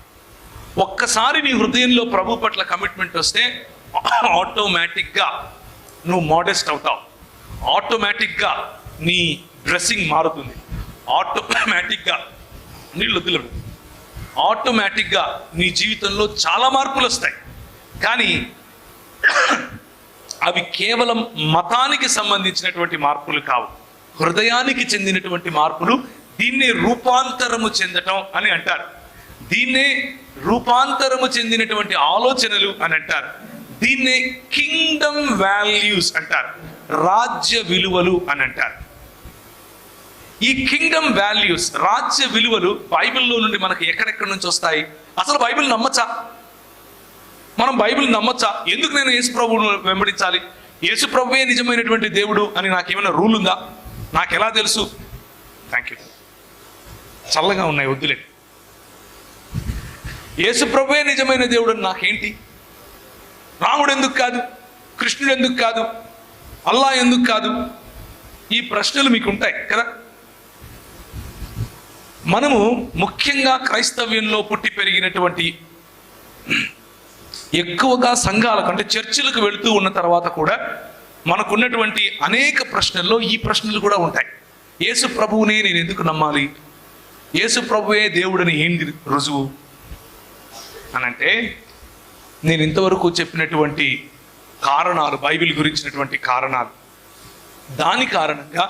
ఒక్కసారి నీ హృదయంలో ప్రభు పట్ల కమిట్మెంట్ వస్తే ఆటోమేటిక్గా నువ్వు మోడెస్ట్ అవుతావు, ఆటోమేటిక్గా నీ డ్రెస్సింగ్ మారుతుంది, ఆటోమేటిక్గా నీళ్ళు వదిలరు, ఆటోమేటిక్గా నీ జీవితంలో చాలా మార్పులు వస్తాయి. కానీ అవి కేవలం మతానికి సంబంధించినటువంటి మార్పులు కావు, హృదయానికి చెందినటువంటి మార్పులు. దీన్నే రూపాంతరము చెందటం అని అంటారు, దీన్నే రూపాంతరము చెందినటువంటి ఆలోచనలు అని అంటారు, దీన్నే కింగ్డమ్ వాల్యూస్ అంటారు, రాజ్య విలువలు అని అంటారు. ఈ కింగ్డమ్ వాల్యూస్, రాజ్య విలువలు బైబిల్లో నుండి మనకు ఎక్కడెక్కడి నుంచి వస్తాయి? అసలు బైబిల్ నమ్మచ్చా? మనం బైబిల్ నమ్మచ్చా? ఎందుకు నేను యేసు ప్రభువును వెంబడించాలి? యేసు ప్రభువే నిజమైనటువంటి దేవుడు అని నాకేమైనా రూల్ ఉందా? నాకు ఎలా తెలుసు? థ్యాంక్ యూ, చల్లగా ఉన్నాయి, వద్దులే. యేసు ప్రభువే నిజమైన దేవుడు అని నాకేంటి? రాముడు ఎందుకు కాదు? కృష్ణుడు ఎందుకు కాదు? అల్లా ఎందుకు కాదు? ఈ ప్రశ్నలు మీకు ఉంటాయి కదా. మనము ముఖ్యంగా క్రైస్తవ్యంలో పుట్టి పెరిగినటువంటి, ఎక్కువగా సంఘాలకు అంటే చర్చిలకు వెళుతూ ఉన్న తర్వాత కూడా మనకున్నటువంటి అనేక ప్రశ్నల్లో ఈ ప్రశ్నలు కూడా ఉంటాయి. యేసు ప్రభువునే నేను ఎందుకు నమ్మాలి? యేసు ప్రభువే దేవుడని ఏంటి రుజువు అని అంటే, నేను ఇంతవరకు చెప్పినటువంటి కారణాలు, బైబిల్ గురించినటువంటి కారణాలు, దాని కారణంగా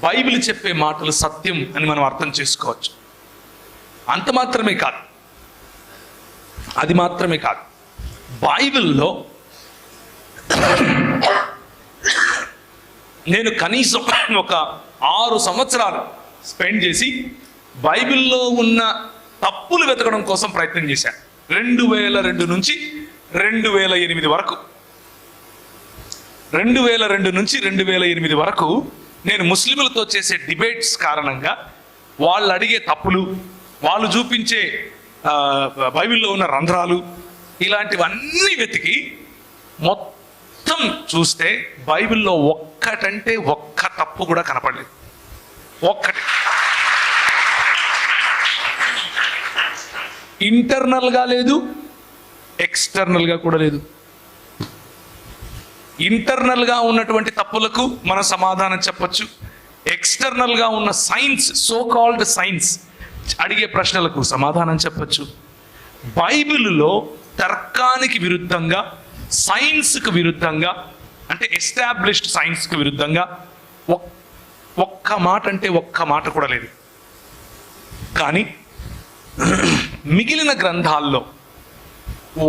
బైబిల్ చెప్పే మాటలు సత్యం అని మనం అర్థం చేసుకోవచ్చు. అంత మాత్రమే కాదు, అది మాత్రమే కాదు, బైబిల్లో నేను కనీసం ఒక 6 సంవత్సరాలు స్పెండ్ చేసి బైబిల్లో ఉన్న తప్పులు వెతకడం కోసం ప్రయత్నం చేశాను. 2002 నుంచి 2008 వరకు, 2002 నుంచి 2008 వరకు నేను ముస్లింలతో చేసే డిబేట్స్ కారణంగా వాళ్ళు అడిగే తప్పులు, వాళ్ళు చూపించే బైబిల్లో ఉన్న రంధ్రాలు, ఇలాంటివన్నీ వెతికి మొత్తం చూస్తే బైబిల్లో ఒక్కటంటే ఒక్క తప్పు కూడా కనపడలేదు. ఒక్కటి ఇంటర్నల్గా లేదు, ఎక్స్టర్నల్గా కూడా లేదు. ఇంటర్నల్గా ఉన్నటువంటి తప్పులకు మనం సమాధానం చెప్పచ్చు, ఎక్స్టర్నల్గా ఉన్న సైన్స్, సో కాల్డ్ సైన్స్ అడిగే ప్రశ్నలకు సమాధానం చెప్పచ్చు. బైబిల్లో తర్కానికి విరుద్ధంగా, సైన్స్కి విరుద్ధంగా, అంటే ఎస్టాబ్లిష్డ్ సైన్స్కి విరుద్ధంగా ఒక్క మాట అంటే ఒక్క మాట కూడా లేదు. కానీ మిగిలిన గ్రంథాల్లో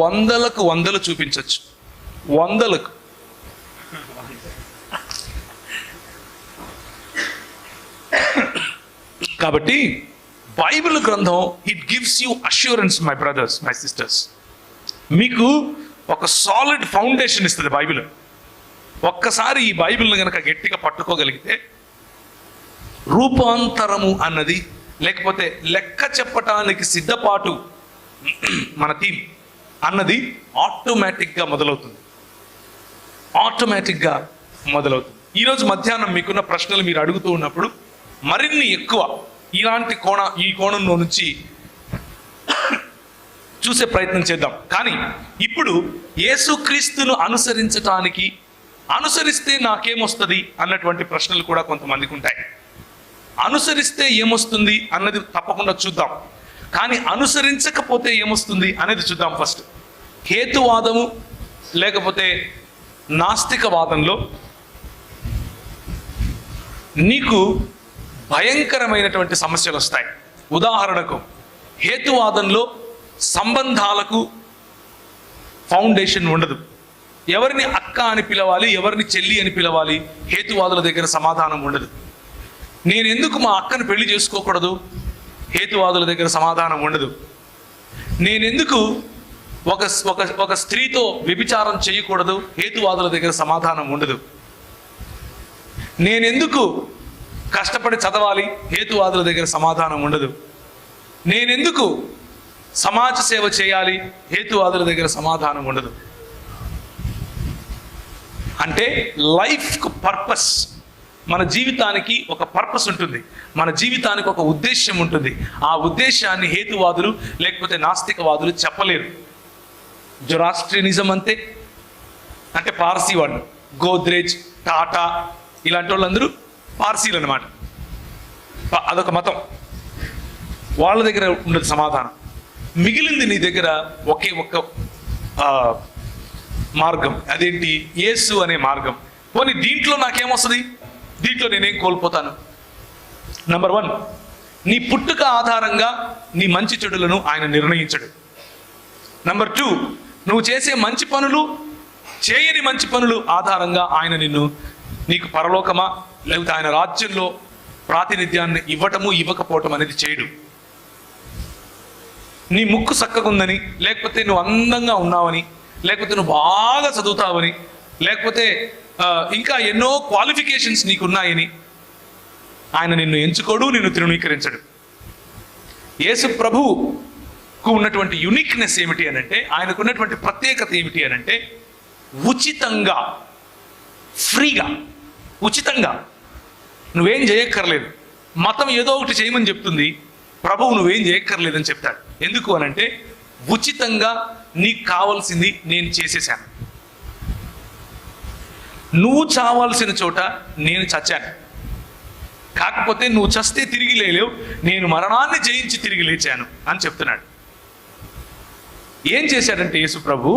వందలకు వందలు చూపించవచ్చు, వందలకు. కాబట్టి బైబిల్ గ్రంథం it gives you assurance my brothers, my sisters. మీకు ఒక సాలిడ్ ఫౌండేషన్ ఇస్తుంది బైబిల్. ఒక్కసారి ఈ బైబిల్ని కనుక గట్టిగా పట్టుకోగలిగితే రూపాంతరము అన్నది, లేకపోతే లెక్క చెప్పటానికి సిద్ధపాటు మన థీమ్ అన్నది ఆటోమేటిక్గా మొదలవుతుంది, ఆటోమేటిక్గా మొదలవుతుంది. ఈరోజు మధ్యాహ్నం మీకున్న ప్రశ్నలు మీరు అడుగుతూ ఉన్నప్పుడు మరిన్ని ఎక్కువ ఇలాంటి ఈ కోణంలో నుంచి చూసే ప్రయత్నం చేద్దాం. కానీ ఇప్పుడు యేసుక్రీస్తును అనుసరిస్తే నాకేమొస్తుంది అన్నటువంటి ప్రశ్నలు కూడా కొంతమందికి ఉంటాయి. అనుసరిస్తే ఏమొస్తుంది అన్నది తప్పకుండా చూద్దాం, కానీ అనుసరించకపోతే ఏమొస్తుంది అనేది చూద్దాం. ఫస్ట్ హేతువాదము లేకపోతే నాస్తికవాదంలో నీకు భయంకరమైనటువంటి సమస్యలు వస్తాయి. ఉదాహరణకు హేతువాదంలో సంబంధాలకు ఫౌండేషన్ ఉండదు. ఎవరిని అక్క అని పిలవాలి, ఎవరిని చెల్లి అని పిలవాలి, హేతువాదుల దగ్గర సమాధానం ఉండదు. నేను ఎందుకు మా అక్కను పెళ్లి చేసుకోకూడదు, హేతువాదుల దగ్గర సమాధానం ఉండదు. నేనెందుకు ఒక ఒక ఒక స్త్రీతో వ్యభిచారం చేయకూడదు, హేతువాదుల దగ్గర సమాధానం ఉండదు. నేనెందుకు కష్టపడి చదవాలి, హేతువాదుల దగ్గర సమాధానం ఉండదు. నేనెందుకు సమాజ సేవ చేయాలి, హేతువాదుల దగ్గర సమాధానం ఉండదు. అంటే లైఫ్కు పర్పస్, మన జీవితానికి ఒక పర్పస్ ఉంటుంది, మన జీవితానికి ఒక ఉద్దేశం ఉంటుంది. ఆ ఉద్దేశాన్ని హేతువాదులు లేకపోతే నాస్తికవాదులు చెప్పలేరు. జొరాస్ట్రియనిజం అంతే, అంటే పార్సీ వాళ్ళు, గోద్రేజ్, టాటా ఇలాంటి వాళ్ళందరూ పార్సీలు అనమాట. అదొక మతం, వాళ్ళ దగ్గర ఉండదు సమాధానం. మిగిలింది నీ దగ్గర ఒకే ఒక్క మార్గం, అదేంటి? యేసు అనే మార్గం. పోనీ దీంట్లో నాకేమొస్తుంది, దీంట్లో నేనేం కోల్పోతాను? నంబర్ 1, నీ పుట్టుక ఆధారంగా నీ మంచి చెడులను ఆయన నిర్ణయించడు. నంబర్ 2, నువ్వు చేసే మంచి పనులు, చేయని మంచి పనులు ఆధారంగా ఆయన నీకు పరలోకమా లేకపోతే ఆయన రాజ్యంలో ప్రాతినిధ్యాన్ని ఇవ్వటము ఇవ్వకపోవటం అనేది చేయడు. నీ ముక్కు చక్కగుందని, లేకపోతే నువ్వు అందంగా ఉన్నావని, లేకపోతే నువ్వు బాగా చదువుతావని, లేకపోతే ఇంకా ఎన్నో క్వాలిఫికేషన్స్ నీకున్నాయని ఆయన నిన్ను ఎంచుకోడు, నిన్ను తృణీకరించడు. యేసు ప్రభువుకు ఉన్నటువంటి యునిక్నెస్ ఏమిటి అనంటే, ఆయనకు ఉన్నటువంటి ప్రత్యేకత ఏమిటి అనంటే, ఉచితంగా, ఫ్రీగా, ఉచితంగా, నువ్వేం చేయక్కర్లేదు. మతం ఏదో ఒకటి చేయమని చెప్తుంది, ప్రభువు నువ్వేం చేయక్కర్లేదని చెప్తాడు. ఎందుకు అనంటే, ఉచితంగా నీకు కావాల్సింది నేను చేసేసాను. నువ్వు చావాల్సిన చోట నేను చచ్చాను, కాకపోతే నువ్వు చస్తే తిరిగి లేలేవు, నేను మరణాన్ని జయించి తిరిగి లేచాను అని చెప్తున్నాడు. ఏం చేశాడంటే యేసు ప్రభు,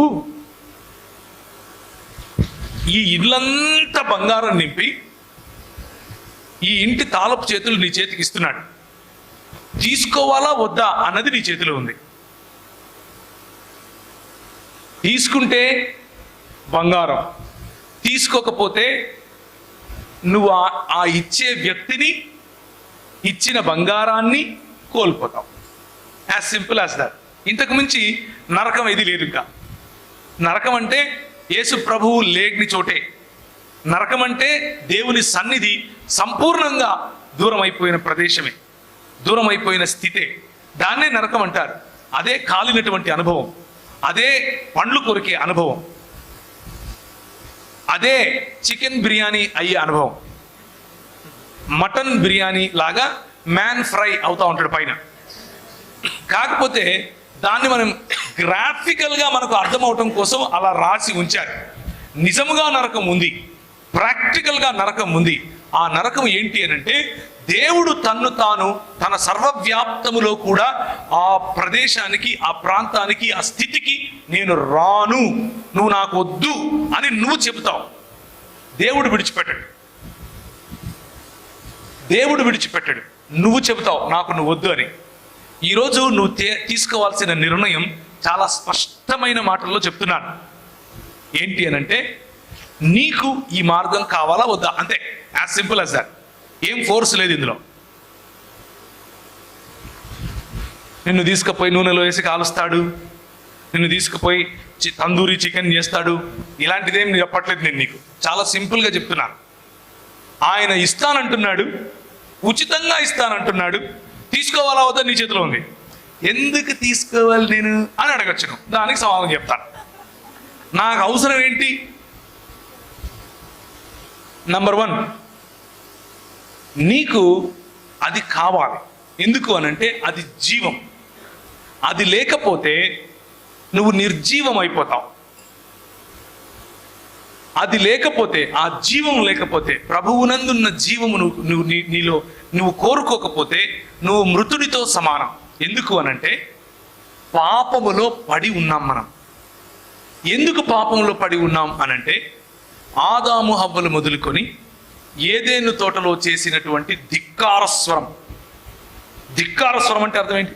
ఈ ఇల్లంతా బంగారం నింపి ఈ ఇంటి తాళపు చేతులు నీ చేతికి ఇస్తున్నాడు. తీసుకోవాలా వద్దా అన్నది నీ చేతిలో ఉంది. తీసుకుంటే బంగారం, తీసుకోకపోతే నువ్వు ఆ ఇచ్చే వ్యక్తిని, ఇచ్చిన బంగారాన్ని కోల్పోతావు. As simple as that. ఇంతకు మించి నరకం ఏది లేదు. ఇంకా నరకం అంటే యేసు ప్రభువు లేని చోటే. నరకం అంటే దేవుని సన్నిధి సంపూర్ణంగా దూరం అయిపోయిన ప్రదేశమే, దూరం అయిపోయిన స్థితే. దాన్నే నరకం అంటారు. అదే కాలినటువంటి అనుభవం, అదే పండ్లు కొరికే అనుభవం, అదే చికెన్ బిర్యానీ అయ్యే అనుభవం. మటన్ బిర్యానీ లాగా మ్యాన్ ఫ్రై అవుతా ఉంటాడు పైన. కాకపోతే దాన్ని మనం గ్రాఫికల్గా మనకు అర్థం అవటం కోసం అలా రాసి ఉంచారు. నిజముగా నరకం ఉంది, ప్రాక్టికల్గా నరకం ఉంది. ఆ నరకం ఏంటి అనంటే, దేవుడు తన్ను తాను తన సర్వవ్యాప్తములో కూడా ఆ ప్రదేశానికి, ఆ ప్రాంతానికి, ఆ స్థితికి నేను రాను, నువ్వు నాకు వద్దు అని నువ్వు చెబుతావు. దేవుడు విడిచిపెట్టాడు, దేవుడు విడిచిపెట్టాడు, నువ్వు చెబుతావు నాకు నువ్వు వద్దు అని. ఈరోజు నువ్వు తీసుకోవాల్సిన నిర్ణయం చాలా స్పష్టమైన మాటల్లో చెప్తున్నాను. ఏంటి అనంటే, నీకు ఈ మార్గం కావాలా వద్దా, అంతే. As simple as that. ఏం ఫోర్స్ లేదు ఇందులో. నిన్ను తీసుకుపోయి నూనెలో వేసి కాలుస్తాడు, నిన్ను తీసుకుపోయి తందూరి చికెన్ చేస్తాడు, ఇలాంటిదేం చెప్పట్లేదు నేను నీకు. చాలా సింపుల్గా చెప్తున్నాను. ఆయన ఇస్తానంటున్నాడు, ఉచితంగా ఇస్తానంటున్నాడు. తీసుకోవాలా వద్దా నీ చేతిలో ఉంది. ఎందుకు తీసుకోవాలి నేను అని అడగచ్చు నువ్వు. దానికి సమాధానం చెప్తాను. నాకు అవసరం ఏంటి? నంబర్ 1, నీకు అది కావాలి. ఎందుకు అనంటే అది జీవం. అది లేకపోతే నువ్వు నిర్జీవం అయిపోతావు. అది లేకపోతే, ఆ జీవం లేకపోతే, ప్రభువునందున్న జీవము నీలో నువ్వు కోరుకోకపోతే నువ్వు మృతుడితో సమానం. ఎందుకు అనంటే పాపములో పడి ఉన్నాం మనం. ఎందుకు పాపంలో పడి ఉన్నాం అనంటే, ఆదాము హవ్వలు మొదలుకొని ఏదేను తోటలో చేసినటువంటి ధిక్కారస్వరం. ధిక్కారస్వరం అంటే అర్థం ఏంటి?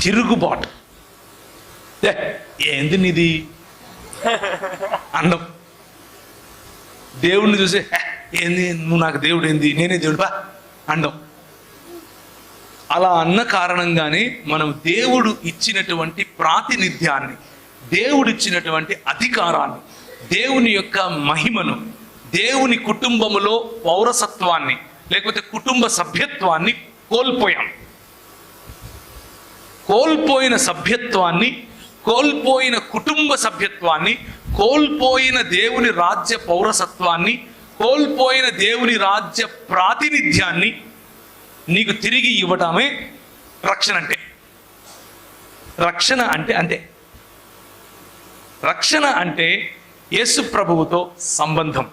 తిరుగుబాటు. ఏంది నీది అన్నం. దేవుడిని చూసి ఏంది, నువ్వు నాకు దేవుడు ఏంది, నేనే దేవుడు బా అండం. అలా అన్న కారణంగానే మనం దేవుడు ఇచ్చినటువంటి ప్రాతినిధ్యాన్ని, దేవుడు ఇచ్చినటువంటి అధికారాన్ని, దేవుని యొక్క మహిమను, దేవుని కుటుంబములో పౌరసత్వాన్ని లేకపోతే కుటుంబ సభ్యత్వాన్ని కోల్పోయాం. కోల్పోయిన సభ్యత్వాన్ని, కోల్పోయిన కుటుంబ సభ్యత్వాన్ని, కోల్పోయిన దేవుని రాజ్య పౌరసత్వాన్ని, కోల్పోయిన దేవుని రాజ్య ప్రాతినిధ్యాన్ని నీకు తిరిగి ఇవ్వటమే రక్షణ అంటే. రక్షణ అంటే అంతే. రక్షణ అంటే యేసు ప్రభువుతో సంబంధం.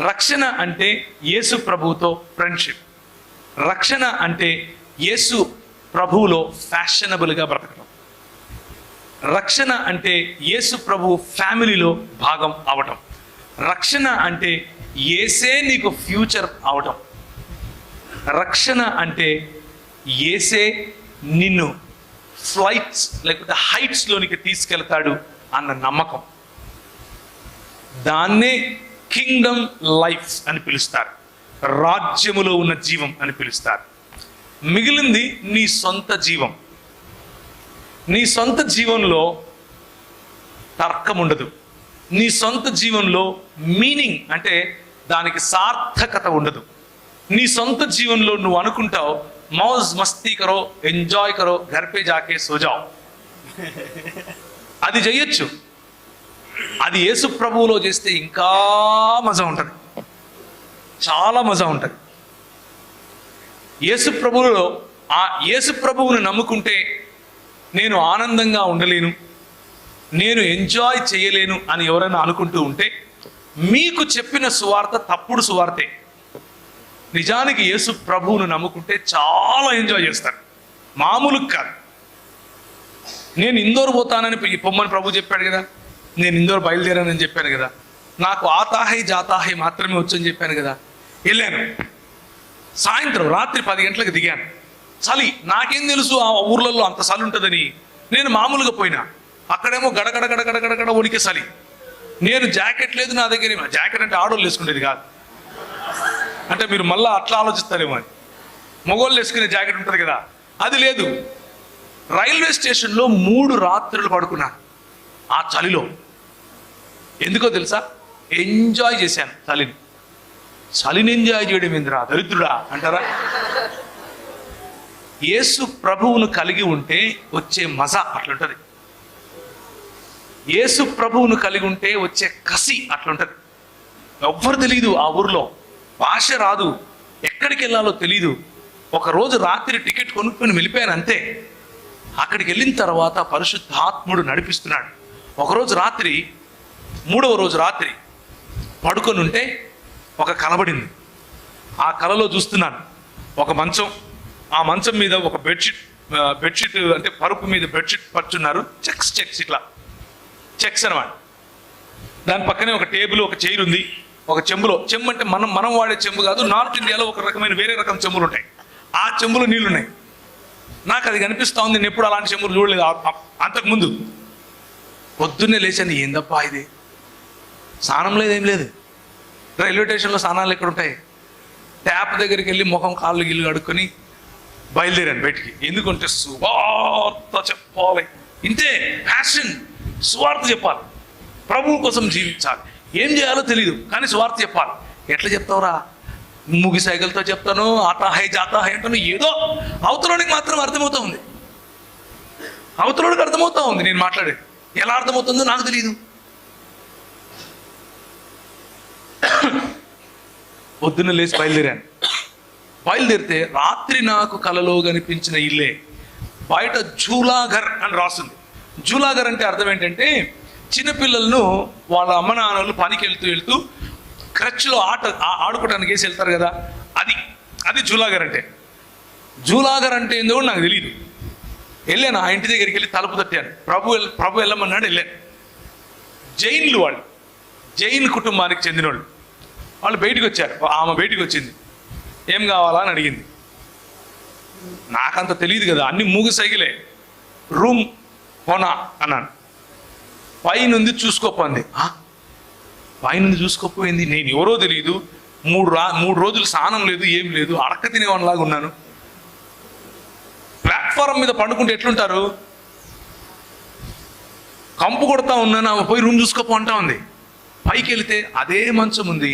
రక్షణ అంటే యేసు ప్రభువుతో ఫ్రెండ్షిప్. రక్షణ అంటే యేసు ప్రభువులో ఫ్యాషనబుల్గా బ్రతకడం. రక్షణ అంటే యేసు ప్రభు ఫ్యామిలీలో భాగం అవటం. రక్షణ అంటే యేసే నీకు ఫ్యూచర్ అవటం. రక్షణ అంటే యేసే నిన్ను ఫ్లైట్స్ లేకపోతే హైట్స్లోనికి తీసుకెళ్తాడు అన్న నమ్మకం. దాన్నే కింగ్డమ్ లైఫ్ అని పిలుస్తారు, రాజ్యములో ఉన్న జీవం అని పిలుస్తారు. మిగిలింది నీ సొంత జీవం. నీ సొంత జీవంలో తర్కం ఉండదు. నీ సొంత జీవంలో మీనింగ్ అంటే దానికి సార్థకత ఉండదు. నీ సొంత జీవనంలో నువ్వు అనుకుంటావు మౌజ్ మస్తీ కరో, ఎంజాయ్ కరో, ఘర్ పే జాకే సోజావ్. అది చెయ్యొచ్చు. అది యేసు ప్రభువులో చేస్తే ఇంకా మజా ఉంటుంది, చాలా మజా ఉంటుంది. యేసు ప్రభువులో ఆ యేసు ప్రభువుని నమ్ముకుంటే నేను ఆనందంగా ఉండలేను, నేను ఎంజాయ్ చేయలేను అని ఎవరైనా అనుకుంటూ ఉంటే మీకు చెప్పిన సువార్త తప్పుడు సువార్తే. నిజానికి యేసు ప్రభువును నమ్ముకుంటే చాలా ఎంజాయ్ చేస్తారు, మామూలు కాదు. నేను ఇందోర్ పోతానని పొమ్మని ప్రభు చెప్పాడు కదా, నేను ఇందోర్ బయలుదేరానని చెప్పాను కదా, నాకు ఆతాహై జాతాహై మాత్రమే వచ్చని చెప్పాను కదా. వెళ్ళాను, సాయంత్రం రాత్రి 10 గంటలకు దిగాను. చలి, నాకేం తెలుసు ఆ ఊర్లలో అంత చలి ఉంటుందని. నేను మామూలుగా పోయినా, అక్కడేమో గడగడ గడగడ గడగడ ఉనికి చలి. నేను జాకెట్ లేదు నా దగ్గర. జాకెట్ అంటే ఆడోళ్ళు వేసుకునేది కాదు, అంటే మీరు మళ్ళీ అట్లా ఆలోచిస్తారేమో అని. మగోళ్ళు వేసుకునే జాకెట్ ఉంటుంది కదా, అది లేదు. రైల్వే స్టేషన్లో 3 రాత్రులు పడుకున్నాను ఆ చలిలో. ఎందుకో తెలుసా? ఎంజాయ్ చేశాను చలిని. చలిని ఎంజాయ్ చేయడం ఏందిరా దరిద్రుడా అంటారా? యేసు ప్రభువును కలిగి ఉంటే వచ్చే మజా అట్లుంటది. యేసు ప్రభువును కలిగి ఉంటే వచ్చే కసి అట్లుంటది. ఎవ్వరు తెలీదు ఆ ఊర్లో, భాష రాదు, ఎక్కడికి వెళ్ళాలో తెలీదు. ఒకరోజు రాత్రి టికెట్ కొనుక్కొని వెళ్ళిపోయాను అంతే. అక్కడికి వెళ్ళిన తర్వాత పరిశుద్ధాత్ముడు నడిపిస్తున్నాడు. ఒకరోజు రాత్రి, 3వ రోజు రాత్రి పడుకొని ఉంటే ఒక కలబడింది. ఆ కలలో చూస్తున్నాను ఒక మంచం, ఆ మంచం మీద ఒక బెడ్షీట్ అంటే పరుపు మీద బెడ్షీట్ పరుచున్నారు. చెక్స్ ఇట్లా చెక్స్ అనమాట. దాని పక్కనే ఒక టేబుల్, ఒక చైర్ ఉంది. ఒక చెంబులో, చెంబు అంటే మనం వాడే చెంబు కాదు, నార్త్ ఇండియాలో ఒక రకమైన వేరే రకం చెంబులు ఉంటాయి. ఆ చెంబులో నీళ్లున్నాయి. నాకు అది కనిపిస్తూ ఉంది. నేను ఎప్పుడు అలాంటి చెంబులు చూడలేదు అంతకుముందు. పొద్దున్నే లేచాను, ఏందప్పా ఇది, స్నానం లేదేం లేదు. రైల్వే స్టేషన్లో స్నానాలు ఎక్కడ ఉంటాయి? ట్యాప్ దగ్గరికి వెళ్ళి ముఖం కాళ్ళు గిల్లు కడుక్కొని బయలుదేరాను బయటికి. ఎందుకంటే సువార్త చెప్పాలి, ఇంతే ప్యాషన్. సువార్త చెప్పాలి, ప్రభువు కోసం జీవించాలి. ఏం చేయాలో తెలియదు కానీ సువార్త చెప్పాలి. ఎట్లా చెప్తావురా? ముగి సైకిల్తో చెప్తాను, ఆతాహై జాతాహై అంటాను. ఏదో అవతలోనికి మాత్రం అర్థమవుతా ఉంది, అవతలోనికి అర్థమవుతా ఉంది నేను మాట్లాడేది. ఎలా అర్థమవుతుందో నాకు తెలియదు. పొద్దున్న లేచి బయలుదేరాను. బయలుదేరితే రాత్రి నాకు కలలో కనిపించిన ఇల్లే. బయట జూలాఘర్ అని రాస్తుంది. జూలాఘర్ అంటే అర్థం ఏంటంటే, చిన్నపిల్లలను వాళ్ళ అమ్మ నాన్నలు పనికి వెళ్తూ క్రచ్లో ఆడుకోవడానికి వేసి వెళ్తారు కదా, అది జూలాఘర్ అంటే. జూలాఘర్ అంటే ఏందో నాకు తెలియదు. వెళ్ళాను, ఆ ఇంటి దగ్గరికి వెళ్ళి తలుపు తట్టాను. ప్రభు వెళ్ళమన్నాడు, వెళ్ళాను. జైన్లు వాళ్ళు, జైన్ కుటుంబానికి చెందిన వాళ్ళు బయటికి వచ్చారు. ఆమె బయటికి వచ్చింది, ఏం కావాలా అని అడిగింది. నాకంత తెలియదు కదా, అన్ని మూగి సైకిలే. రూమ్ కొనా అన్నాను. పైనుంది చూసుకోపోయింది. పైనుంది చూసుకోపోయింది. నేను ఎవరో తెలియదు. 3 రోజులు స్నానం లేదు, ఏం లేదు, అడక్క తినేవాళ్ళలాగా ఉన్నాను. ప్లాట్ఫారం మీద పండుకుంటే ఎట్లుంటారు? కంపు కొడతా ఉన్నాను, ఆమె పోయి రూమ్ చూసుకోపో అంటా ఉంది. పైకి వెళితే అదే మంచం ఉంది,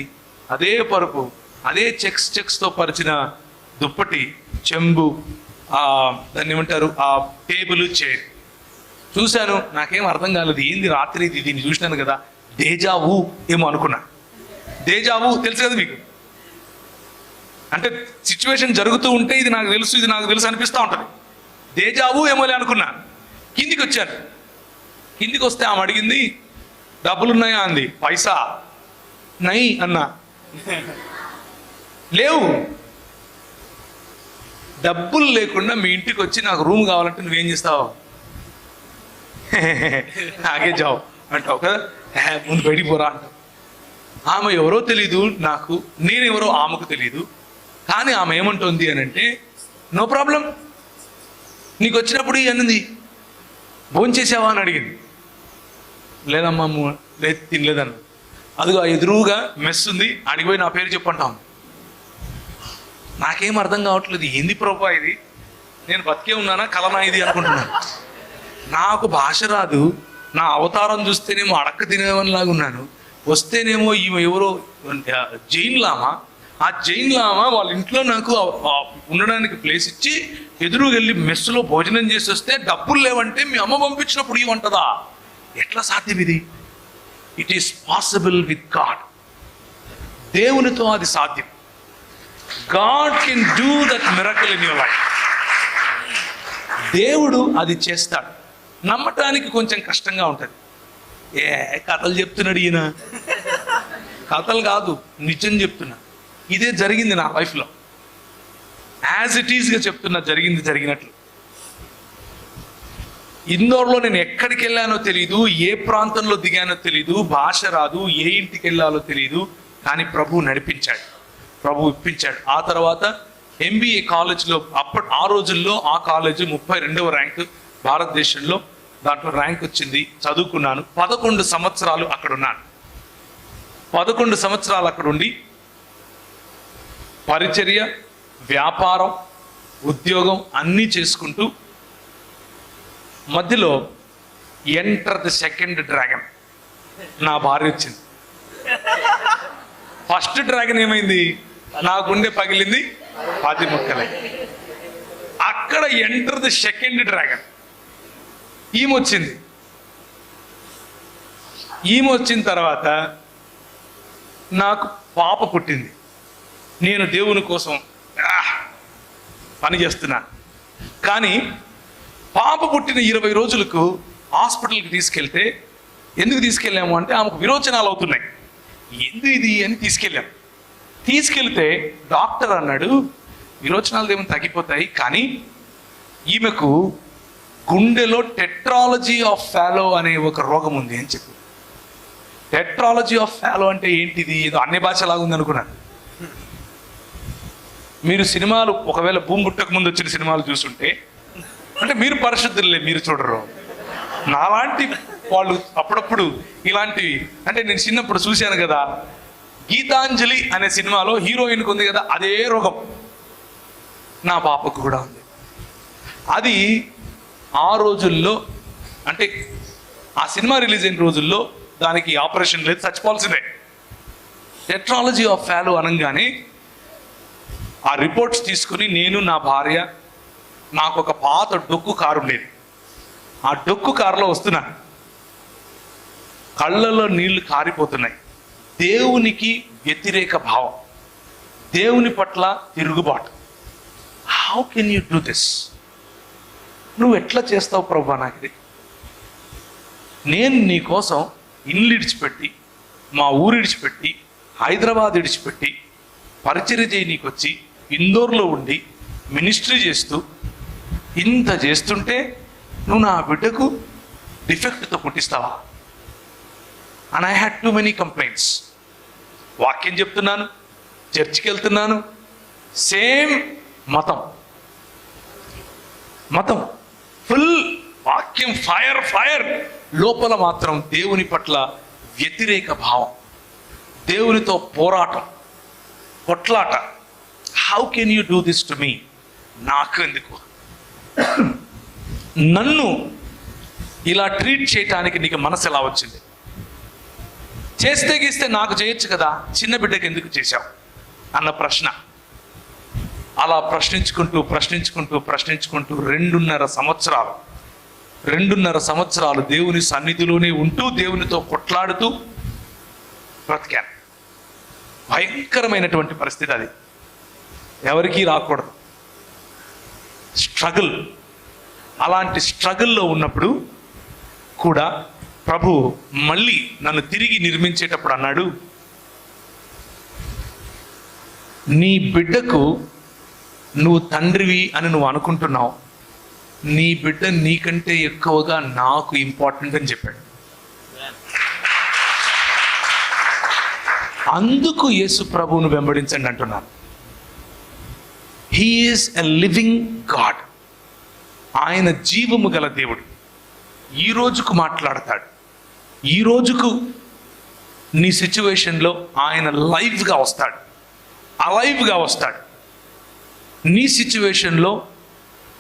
అదే పరుపు, అదే చెక్స్తో పరిచిన దుప్పటి, చెంబు, దాన్ని ఏమంటారు, ఆ టేబుల్, చైర్. చూశాను, నాకేం అర్థం కాలేదు. ఏంది రాత్రి దీన్ని చూసినాను కదా, డేజావు ఏమో అనుకున్నా. డేజావు తెలుసు కదా మీకు, అంటే సిచ్యువేషన్ జరుగుతూ ఉంటే ఇది నాకు తెలుసు అనిపిస్తూ ఉంటుంది. డేజావు ఏమోలే అనుకున్నా. కిందికి వచ్చాను. కిందికి వస్తే ఆమె అడిగింది, డబ్బులున్నాయా అంది. పైసా నై అన్నా. లేవు. డబ్బులు లేకుండా మీ ఇంటికి వచ్చి నాకు రూమ్ కావాలంటే నువ్వేం చేస్తావు? నాకే జాబ్ అంటావు కదా, ముందు బయటికి పోరా అంటావు. ఆమె ఎవరో తెలీదు నాకు, నేనెవరో ఆమెకు తెలీదు. కానీ ఆమె ఏమంటుంది అని అంటే, నో ప్రాబ్లం, నీకు వచ్చినప్పుడు అన్నది భోంచేసావా అని అడిగింది. లేదమ్మా, లేదు తినలేదన్న. అదిగో ఎదురుగా మెస్ ఉంది, అడిగిపోయి నా పేరు చెప్పంటాం. నాకేం అర్థం కావట్లేదు, ఏంది ప్రభా ఇది, నేను బతికే ఉన్నానా కలనా ఇది అనుకుంటున్నాను. నాకు భాష రాదు, నా అవతారం చూస్తేనేమో అడక్క తినేవనిలాగా ఉన్నాను, వస్తేనేమో ఈమె ఎవరో జైన్ లామా. ఆ జైన్ లామా వాళ్ళ ఇంట్లో నాకు ఉండడానికి ప్లేస్ ఇచ్చి ఎదురు వెళ్ళి మెస్సులో భోజనం చేసి వస్తే డబ్బులు లేవంటే మీ అమ్మ పంపించినప్పుడు ఇవ్వంటదా? ఎట్లా సాధ్యం ఇది? It is possible with God. దేవునితో అది సాధ్యం. God can do that miracle in your life. దేవుడు అది చేస్తాడు. నమ్మటానికి కొంచెం కష్టంగా ఉంటుంది. కథలు చెప్తున్నాడు ఈయన. కథలు కాదు, నిజం చెప్తున్నా. ఇదే జరిగింది నా లైఫ్లో. యాజ్ ఇట్ ఈస్గా చెప్తున్నా, జరిగినట్లు. ఇందోర్లో నేను ఎక్కడికి వెళ్ళానో తెలీదు, ఏ ప్రాంతంలో దిగానో తెలీదు, భాష రాదు, ఏ ఇంటికి వెళ్ళాలో తెలీదు. కానీ ప్రభు నడిపించాడు, ప్రభు ఇప్పించాడు. ఆ తర్వాత MBA కాలేజ్లో, ఆ రోజుల్లో ఆ కాలేజ్ 32వ ర్యాంక్ భారతదేశంలో. దాంట్లో ర్యాంక్ వచ్చింది, చదువుకున్నాను. 11 సంవత్సరాలు అక్కడ ఉన్నాను. 11 సంవత్సరాలు అక్కడ ఉండి పరిచర్య, వ్యాపారం, ఉద్యోగం అన్నీ చేసుకుంటూ మధ్యలో ఎంటర్ ది సెకండ్ డ్రాగన్, నా భార్య వచ్చింది. ఫస్ట్ డ్రాగన్ ఏమైంది, నా గుండె పగిలింది, 10 ముక్కలై. అక్కడ ఎంటర్ ది సెకండ్ డ్రాగన్, ఈమె వచ్చింది. ఈమె వచ్చిన తర్వాత నాకు పాప పుట్టింది. నేను దేవుని కోసం పని చేస్తున్నా. కానీ పాప పుట్టిన 20 రోజులకు హాస్పిటల్కి తీసుకెళ్తే, ఎందుకు తీసుకెళ్ళాము అంటే ఆమెకు విరోచనాలు అవుతున్నాయి. ఎందుకు ఇది అని తీసుకెళ్తే డాక్టర్ అన్నాడు, విరోచనాలు ఏమైనా తగ్గిపోతాయి, కానీ ఈమెకు గుండెలో టెట్రాలజీ ఆఫ్ ఫాలో అనే ఒక రోగం ఉంది అని చెప్పి. టెట్రాలజీ ఆఫ్ ఫాలో అంటే ఏంటిది? ఏదో అన్ని భాషలాగా ఉంది అనుకున్నాను. మీరు సినిమాలు ఒకవేళ భూమి పుట్టక ముందు వచ్చిన సినిమాలు చూస్తుంటే, అంటే మీరు పరిశుద్ధులే, మీరు చూడరు. నాలాంటి వాళ్ళు అప్పుడప్పుడు ఇలాంటివి, అంటే నేను చిన్నప్పుడు చూశాను కదా, గీతాంజలి అనే సినిమాలో హీరోయిన్కి ఉంది కదా, అదే రోగం నా పాపకు కూడా ఉంది. అది ఆ రోజుల్లో, అంటే ఆ సినిమా రిలీజ్ అయిన రోజుల్లో దానికి ఆపరేషన్ లేదు, చచ్చిపోవాల్సిందే. టెట్రాలజీ ఆఫ్ ఫాలో అనగానే ఆ రిపోర్ట్స్ తీసుకుని నేను, నా భార్య, నాకు ఒక పాత డొక్కు కారు ఉండేది, ఆ డొక్కు కారులో వస్తున్నా, కళ్ళల్లో నీళ్లు కారిపోతున్నాయి. దేవునికి వ్యతిరేక భావం, దేవుని పట్ల తిరుగుబాటు. How can you do this? నువ్వు ఎట్లా చేస్తావు ప్రభా నాకు ఇది? నేను నీ కోసం ఇల్లు ఇడిచిపెట్టి, మా ఊరు ఇడిచిపెట్టి, హైదరాబాద్ ఇడిచిపెట్టి పరిచర్య చేయనీకి వచ్చి ఇందోర్లో ఉండి మినిస్ట్రీ చేస్తూ ఇంత చేస్తుంటే నువ్వు నా బిడ్డకు డిఫెక్ట్తో పుట్టిస్తావా? And I had too many complaints. వాక్యం చెప్తున్నాను, చర్చికి వెళ్తున్నాను, సేమ్ మతం ఫుల్ వాక్యం, ఫైర్, లోపల మాత్రం దేవుని పట్ల వ్యతిరేక భావం, దేవునితో పోరాటం, కొట్లాట. How can you do this to me? నాకు ఎందుకు? నన్ను ఇలా ట్రీట్ చేయటానికి నీకు మనసు ఎలా వచ్చింది? చేస్తే గీస్తే నాకు చేయొచ్చు కదా, చిన్న బిడ్డకి ఎందుకు చేశావు అన్న ప్రశ్న. అలా ప్రశ్నించుకుంటూ 2.5 సంవత్సరాలు దేవుని సన్నిధిలోనే ఉంటూ దేవునితో కొట్లాడుతూ బ్రతికాను. భయంకరమైనటువంటి పరిస్థితి అది, ఎవరికీ రాకూడదు. స్ట్రగుల్. అలాంటి స్ట్రగుల్లో ఉన్నప్పుడు కూడా ప్రభు మళ్ళీ నన్ను తిరిగి నిర్మించేటప్పుడు అన్నాడు, నీ బిడ్డకు నువ్వు తండ్రివి అని నువ్వు అనుకుంటున్నావు, నీ బిడ్డ నీకంటే ఎక్కువగా నాకు ఇంపార్టెంట్ అని చెప్పాడు. అందుకు యేసు ప్రభువును వెంబడించండి అంటున్నాను. He is a living God. ఆయన జీవము గల దేవుడు. ఈ రోజుకు మాట్లాడతాడు. ఈ రోజుకు నీ సిచ్యువేషన్లో ఆయన లైవ్గా వస్తాడు, అలైవ్గా వస్తాడు. నీ సిచ్యువేషన్లో,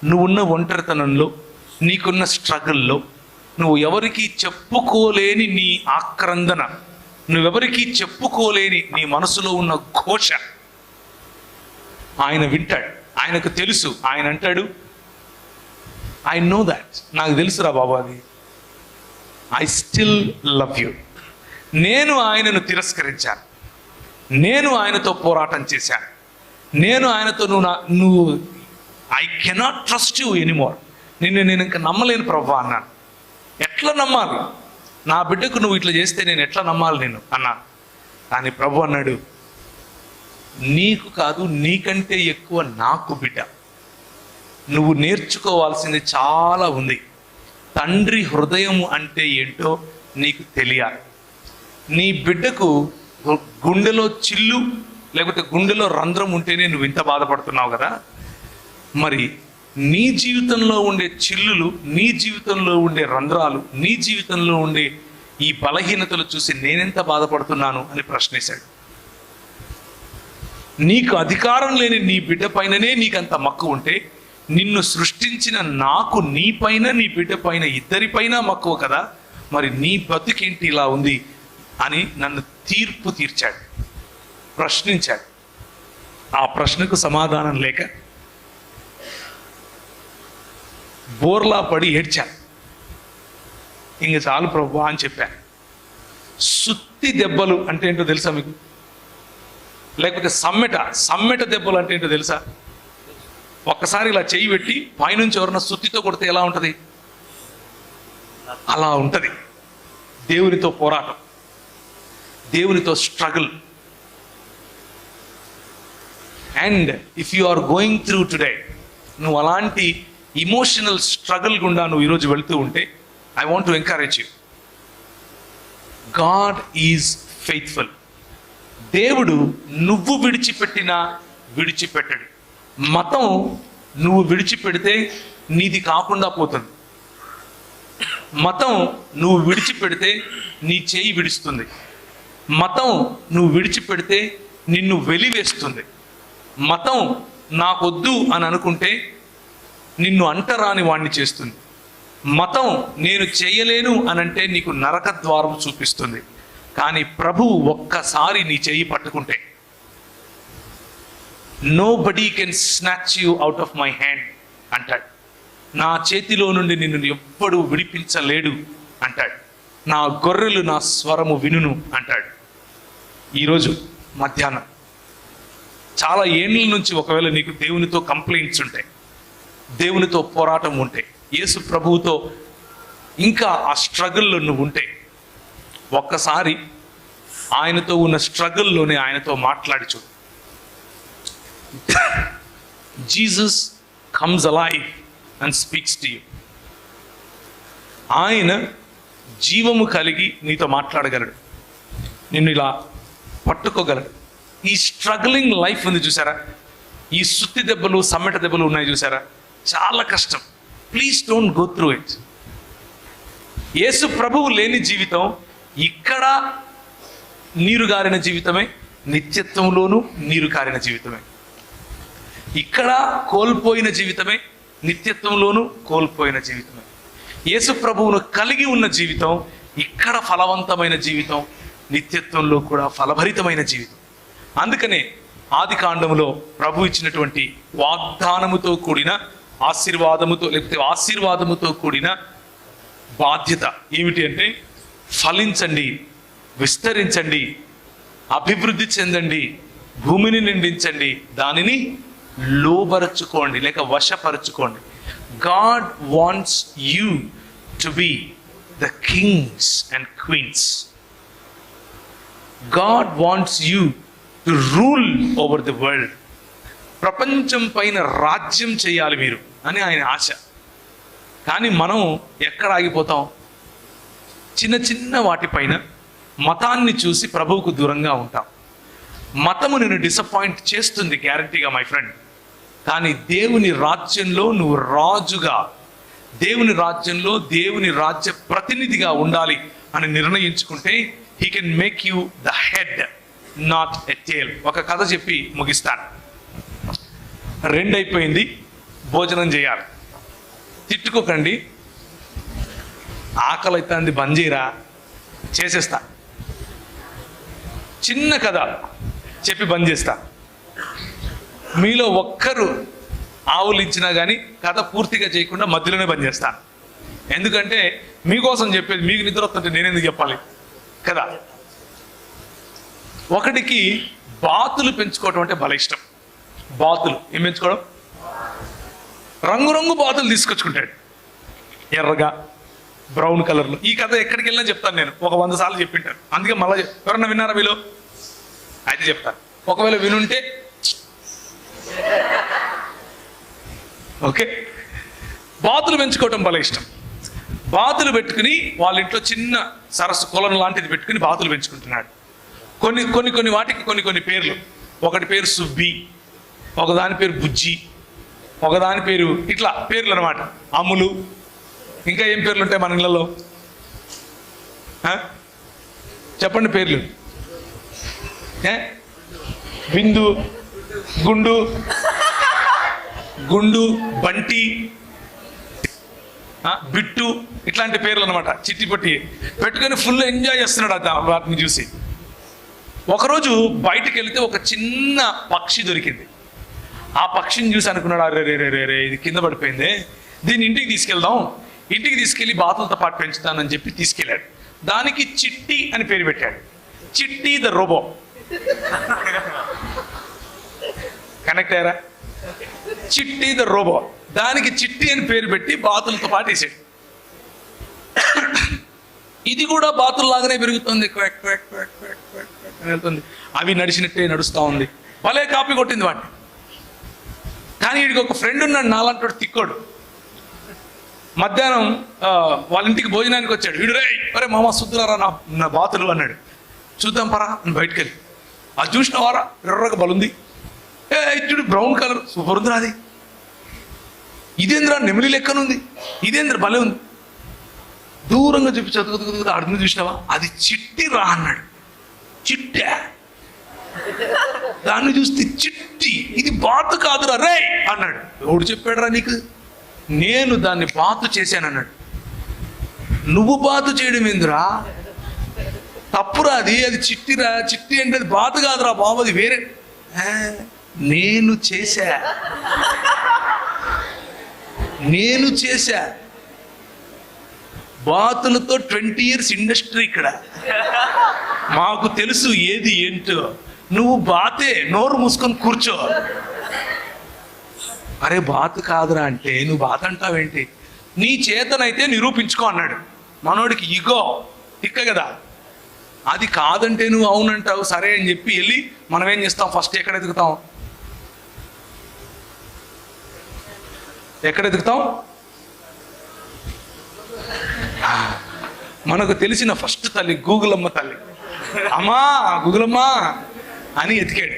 నువ్వున్న ఒంటరితనంలో, నీకున్న స్ట్రగుల్లో, నువ్వు ఎవరికి చెప్పుకోలేని నీ ఆక్రందన, నువ్వెవరికి చెప్పుకోలేని నీ మనసులో ఉన్న ఘోష ఆయన వింటాడు. ఆయనకు తెలుసు. ఆయన అంటాడు, ఐ నో దాట్, నాకు తెలుసురా బాబు అది, ఐ స్టిల్ లవ్ యూ. నేను ఆయనను తిరస్కరించాను, నేను ఆయనతో పోరాటం చేశాను, నేను ఆయనతో నువ్వు I cannot trust you anymore, నేను ఇంకా నమ్మలేను ప్రభు అన్నాను. ఎట్లా నమ్మాలి? నా బిడ్డకు నువ్వు ఇట్లా చేస్తే నేను ఎట్లా నమ్మాలి నేను అన్నాను. కానీ ప్రభు అన్నాడు, నీకు కాదు, నీకంటే ఎక్కువ నాకు బిడ్డ. నువ్వు నేర్చుకోవాల్సింది చాలా ఉంది. తండ్రి హృదయం అంటే ఏంటో నీకు తెలియాలి. నీ బిడ్డకు గుండెలో చిల్లు లేకపోతే గుండెలో రంధ్రం ఉంటేనే నువ్వు ఇంత బాధపడుతున్నావు కదా. మరి నీ జీవితంలో ఉండే చిల్లులు, నీ జీవితంలో ఉండే రంధ్రాలు, నీ జీవితంలో ఉండే ఈ బలహీనతలు చూసి నేనెంత బాధపడుతున్నాను అని ప్రశ్నించాడు. నీకు అధికారం లేని నీ బిడ్డ పైననే నీకంత మక్కువ ఉంటే, నిన్ను సృష్టించిన నాకు నీ పైన, నీ బిడ్డ పైన, ఇద్దరిపైన మక్కువ కదా, మరి నీ బతుకేంటి ఇలా ఉంది అని నన్ను తీర్పు తీర్చాడు, ప్రశ్నించాడు. ఆ ప్రశ్నకు సమాధానం లేక బోర్లా పడి ఏడ్చాను. ఇంక చాలు ప్రభు అని చెప్పాను. సుత్తి దెబ్బలు అంటే ఏంటో తెలుసా మీకు? లేకపోతే సమ్మెట దెబ్బలు అంటే ఏంటో తెలుసా? ఒక్కసారి ఇలా చెయ్యి పెట్టి పైనుంచి ఎవరన్నా సుత్తితో కొడితే ఎలా ఉంటుంది? అలా ఉంటుంది దేవునితో పోరాటం, దేవునితో struggle. And if you are going through today, నువ్వు అలాంటి ఇమోషనల్ స్ట్రగుల్ గుండా నువ్వు ఈరోజు వెళ్తూ ఉంటే, I want to encourage you. God is faithful. దేవుడు నువ్వు విడిచిపెట్టినా విడిచిపెట్టడు. మతం నువ్వు విడిచిపెడితే నీది కాకుండా పోతుంది. మతం నువ్వు విడిచిపెడితే నీ చేయి విడుస్తుంది. మతం నువ్వు విడిచిపెడితే నిన్ను వెలివేస్తుంది. మతం నాకొద్దు అని అనుకుంటే నిన్ను అంటరాని వాణ్ణి చేస్తుంది. మతం నేను చేయలేను అనంటే నీకు నరక ద్వారం చూపిస్తుంది. కానీ ప్రభువు ఒక్కసారి నీ చేయి పట్టుకుంటే, nobody can snatch you out of my hand అంటాడు. నా చేతిలో నుండి నిన్ను ఎవ్వడు విడిపించలేడు అంటాడు. నా గొర్రెలు నా స్వరము వినును అంటాడు. ఈరోజు మధ్యాహ్నం చాలా ఏండ్ల నుంచి ఒకవేళ నీకు దేవునితో కంప్లైంట్స్ ఉంటాయి, దేవునితో పోరాటం ఉంటే, యేసు ప్రభువుతో ఇంకా ఆ స్ట్రగుల్లో నువ్వు ఉంటే, ఒక్కసారి ఆయనతో ఉన్న స్ట్రగుల్లోనే ఆయనతో మాట్లాడి చూడు. Jesus comes alive and speaks to you. ఆయన జీవము కలిగి నీతో మాట్లాడగలడు, నిన్ను ఇలా పట్టుకోగలడు. ఈ స్ట్రగ్లింగ్ లైఫ్ ఉంది చూసారా, ఈ సుత్తి దెబ్బలు, సమ్మెట దెబ్బలు ఉన్నాయి చూసారా, చాలా కష్టం. Please don't go through it. Yesu ప్రభువు లేని జీవితం ఇక్కడ నీరు గారిన జీవితమే, నిత్యత్వంలోనూ నీరు కారిన జీవితమే. ఇక్కడ కోల్పోయిన జీవితమే, నిత్యత్వంలోనూ కోల్పోయిన జీవితం. యేసు ప్రభువును కలిగి ఉన్న జీవితం ఇక్కడ ఫలవంతమైన జీవితం, నిత్యత్వంలో కూడా ఫలభరితమైన జీవితం. అందుకనే ఆది కాండములో ప్రభు ఇచ్చినటువంటి వాగ్దానముతో కూడిన ఆశీర్వాదముతో, లేకపోతే ఆశీర్వాదముతో కూడిన బాధ్యత ఏమిటి అంటే, ఫలించండి, విస్తరించండి, అభివృద్ధి చెందండి, భూమిని నిండించండి, దానిని లోబరచుకోండి లేక వశపరచుకోండి. God wants you to be the kings and queens. God wants you to rule over the world. ప్రపంచం పైన రాజ్యం చేయాలి మీరు అని ఆయన ఆశ. కానీ మనం ఎక్కడ ఆగిపోతాం? చిన్న చిన్న వాటిపైన మతాన్ని చూసి ప్రభువుకు దూరంగా ఉంటాం. మతము నిన్ను డిసప్పాయింట్ చేస్తుంది గ్యారంటీగా మై ఫ్రెండ్. కానీ దేవుని రాజ్యంలో నువ్వు రాజుగా, దేవుని రాజ్యంలో దేవుని రాజ్య ప్రతినిధిగా ఉండాలి అని నిర్ణయించుకుంటే he can make you the head, not a tail. ఒక కథ చెప్పి ముగిస్తాను. 2 అయిపోయింది, భోజనం చేయాలి. తిట్టుకోకండి, ఆకలి అవుతుంది, బంద్ చేయరా, చేసేస్తా. చిన్న కథ చెప్పి బంద్ చేస్తా. మీలో ఒక్కరు ఆవులించినా కానీ కథ పూర్తిగా చేయకుండా మధ్యలోనే బంద్ చేస్తాను. ఎందుకంటే మీకోసం చెప్పేది, మీకు నిద్ర వస్తుంటే నేనెందుకు చెప్పాలి కదా. ఒకటికి బాతులు పెంచుకోవడం అంటే భలే ఇష్టం. బాతులు ఏం పెంచుకోవడం? రంగురంగు బాతులు తీసుకొచ్చుకుంటాడు, ఎర్రగా, బ్రౌన్ కలర్లో. ఈ కథ ఎక్కడికి వెళ్ళినా చెప్తాను నేను, ఒక 100 సార్లు చెప్పింటాను. అందుకే మళ్ళీ ఎవరన్నా విన్నారా మీలో? అయితే చెప్తాను. ఒకవేళ వినుంటే ఓకే. బాతులు పెంచుకోవటం భలే ఇష్టం. బాతులు పెట్టుకుని వాళ్ళ ఇంట్లో చిన్న సరస్సు కొలను లాంటిది పెట్టుకుని బాతులు పెంచుకుంటున్నాడు. కొన్ని వాటికి కొన్ని పేర్లు. ఒకటి పేరు సుబ్బి, ఒకదాని పేరు బుజ్జి, ఒకదాని పేరు, ఇట్లా పేర్లు అనమాట. అమ్ములు, ఇంకా ఏం పేర్లు ఉంటాయి మన ఇళ్ళలో? చెప్పండి పేర్లు. బిందు, గుండు, బంటి, బిట్టు, ఇట్లాంటి పేర్లు అనమాట. చిట్టి పొట్టి పెట్టుకొని ఫుల్ ఎంజాయ్ చేస్తున్నాడు వాటిని చూసి. ఒకరోజు బయటికి వెళితే ఒక చిన్న పక్షి దొరికింది. ఆ పక్షిని చూసి అనుకున్నాడు, అరే ఇది కింద పడిపోయింది, దీన్ని ఇంటికి తీసుకెళ్దాం, ఇంటికి తీసుకెళ్ళి బాతులతో పాటు పెంచుతానని చెప్పి తీసుకెళ్ళాడు. దానికి చిట్టి అని పేరు పెట్టాడు. చిట్టి ద రోబో. కనెక్ట్ అయ్యారా? చిట్టి ద రోబో. దానికి చిట్టి అని పేరు పెట్టి బాతులతో పాటు వేసాడు. ఇది కూడా బాతుల్లాగానే పెరుగుతుంది, వెళ్తుంది. అవి నడిచినట్టే నడుస్తూ ఉంది. భలే కాపీ కొట్టింది వాడిని. కానీ వీడికి ఒక ఫ్రెండ్ ఉన్నాడు, నాలంటాడు తిక్కోడు. మధ్యాహ్నం వాళ్ళ ఇంటికి భోజనానికి వచ్చాడు. వీడు, అరే మామ సుద్దురారా నా బాతులు అన్నాడు. చూద్దాం పరా అని బయటకు వెళ్ళి, అది చూసినవారా, ఎర్రగా బలుంది, చూడు బ్రౌన్ కలర్, సూపర్ ఉంది అది. ఇదేంద్రా నెమిలి లెక్కనుంది, ఇదేంద్ర భలే ఉంది. దూరంగా చెప్పి చదువుతుంది, అడుగు చూసినావా, అది చిట్టి రా అన్నాడు. చిట్టా? దాన్ని చూస్తే చిట్టి, ఇది బాతు కాదురా రే అన్నాడు. ఎవడు చెప్పాడురా నీకు? నేను దాన్ని బాతు చేశాను అన్నాడు. నువ్వు బాతు చేయడం ఏందిరా, తప్పురా, అది చిట్టిరా. చిట్టి అంటే అది బాతు కాదురా బాబు, అది వేరే. నేను చేశా. బాతులతో 20 years ఇండస్ట్రీ ఇక్కడ. మాకు తెలుసు ఏది ఏంటో. నువ్వు బాతే, నోరు మూసుకొని కూర్చో. అరే బాతు కాదురా అంటే నువ్వు బాత్ అంటావేంటి? నీ చేతనైతే నిరూపించుకో అన్నాడు. మనోడికి ఇగో తిక్క కదా. అది కాదంటే నువ్వు అవునంటావు, సరే అని చెప్పి వెళ్ళి మనం ఏం చేస్తాం? ఫస్ట్ ఎక్కడ ఎదుగుతాం? మనకు తెలిసిన ఫస్ట్ తల్లి గూగులమ్మ తల్లి. అమ్మా గూగులమ్మ అని ఎతికాడు.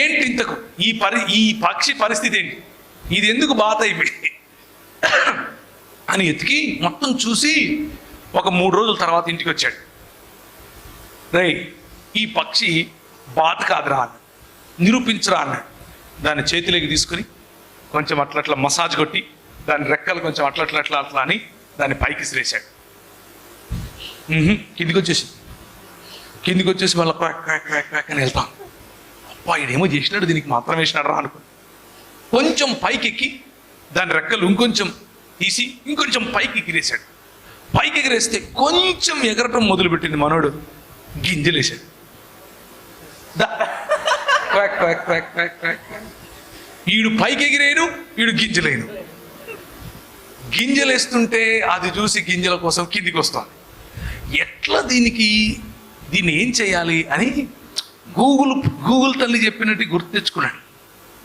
ఏంటి ఇంతకు ఈ పక్షి పరిస్థితి ఏంటి, ఇది ఎందుకు బాత అయిపోయింది అని ఎతికి మొత్తం చూసి ఒక 3 రోజుల తర్వాత ఇంటికి వచ్చాడు. ఈ పక్షి బాత కాదురా అన్నాడు, నిరూపించరా అన్నాడు. దాన్ని చేతిలోకి తీసుకుని కొంచెం అట్లా మసాజ్ కొట్టి దాని రెక్కలు కొంచెం అట్లా అని దాన్ని పైకి శ్రేశాడు. కిందికి వచ్చేసి మళ్ళీ క్వాక్ క్వాక్ క్వాక్ క్వాక్ అని వెళ్తాం. అబ్బా ఇడేమో చేసినాడు, దీనికి మాత్రం వేసినాడు రా అనుకో. కొంచెం పైకెక్కి దాని రెక్కలు ఇంకొంచెం తీసి ఇంకొంచెం పైకి ఎగిరేశాడు. పైకి ఎగిరేస్తే కొంచెం ఎగరటం మొదలుపెట్టింది. మనోడు గింజలేశాడు. Quack quack quack quack quack. ఈడు పైకి ఎగిరేను, ఈడు గింజలేను. గింజలేస్తుంటే అది చూసి గింజల కోసం కిందికి వస్తాం. ఎట్లా దీన్ని ఏం చేయాలి అని గూగుల్ తల్లి చెప్పినట్టు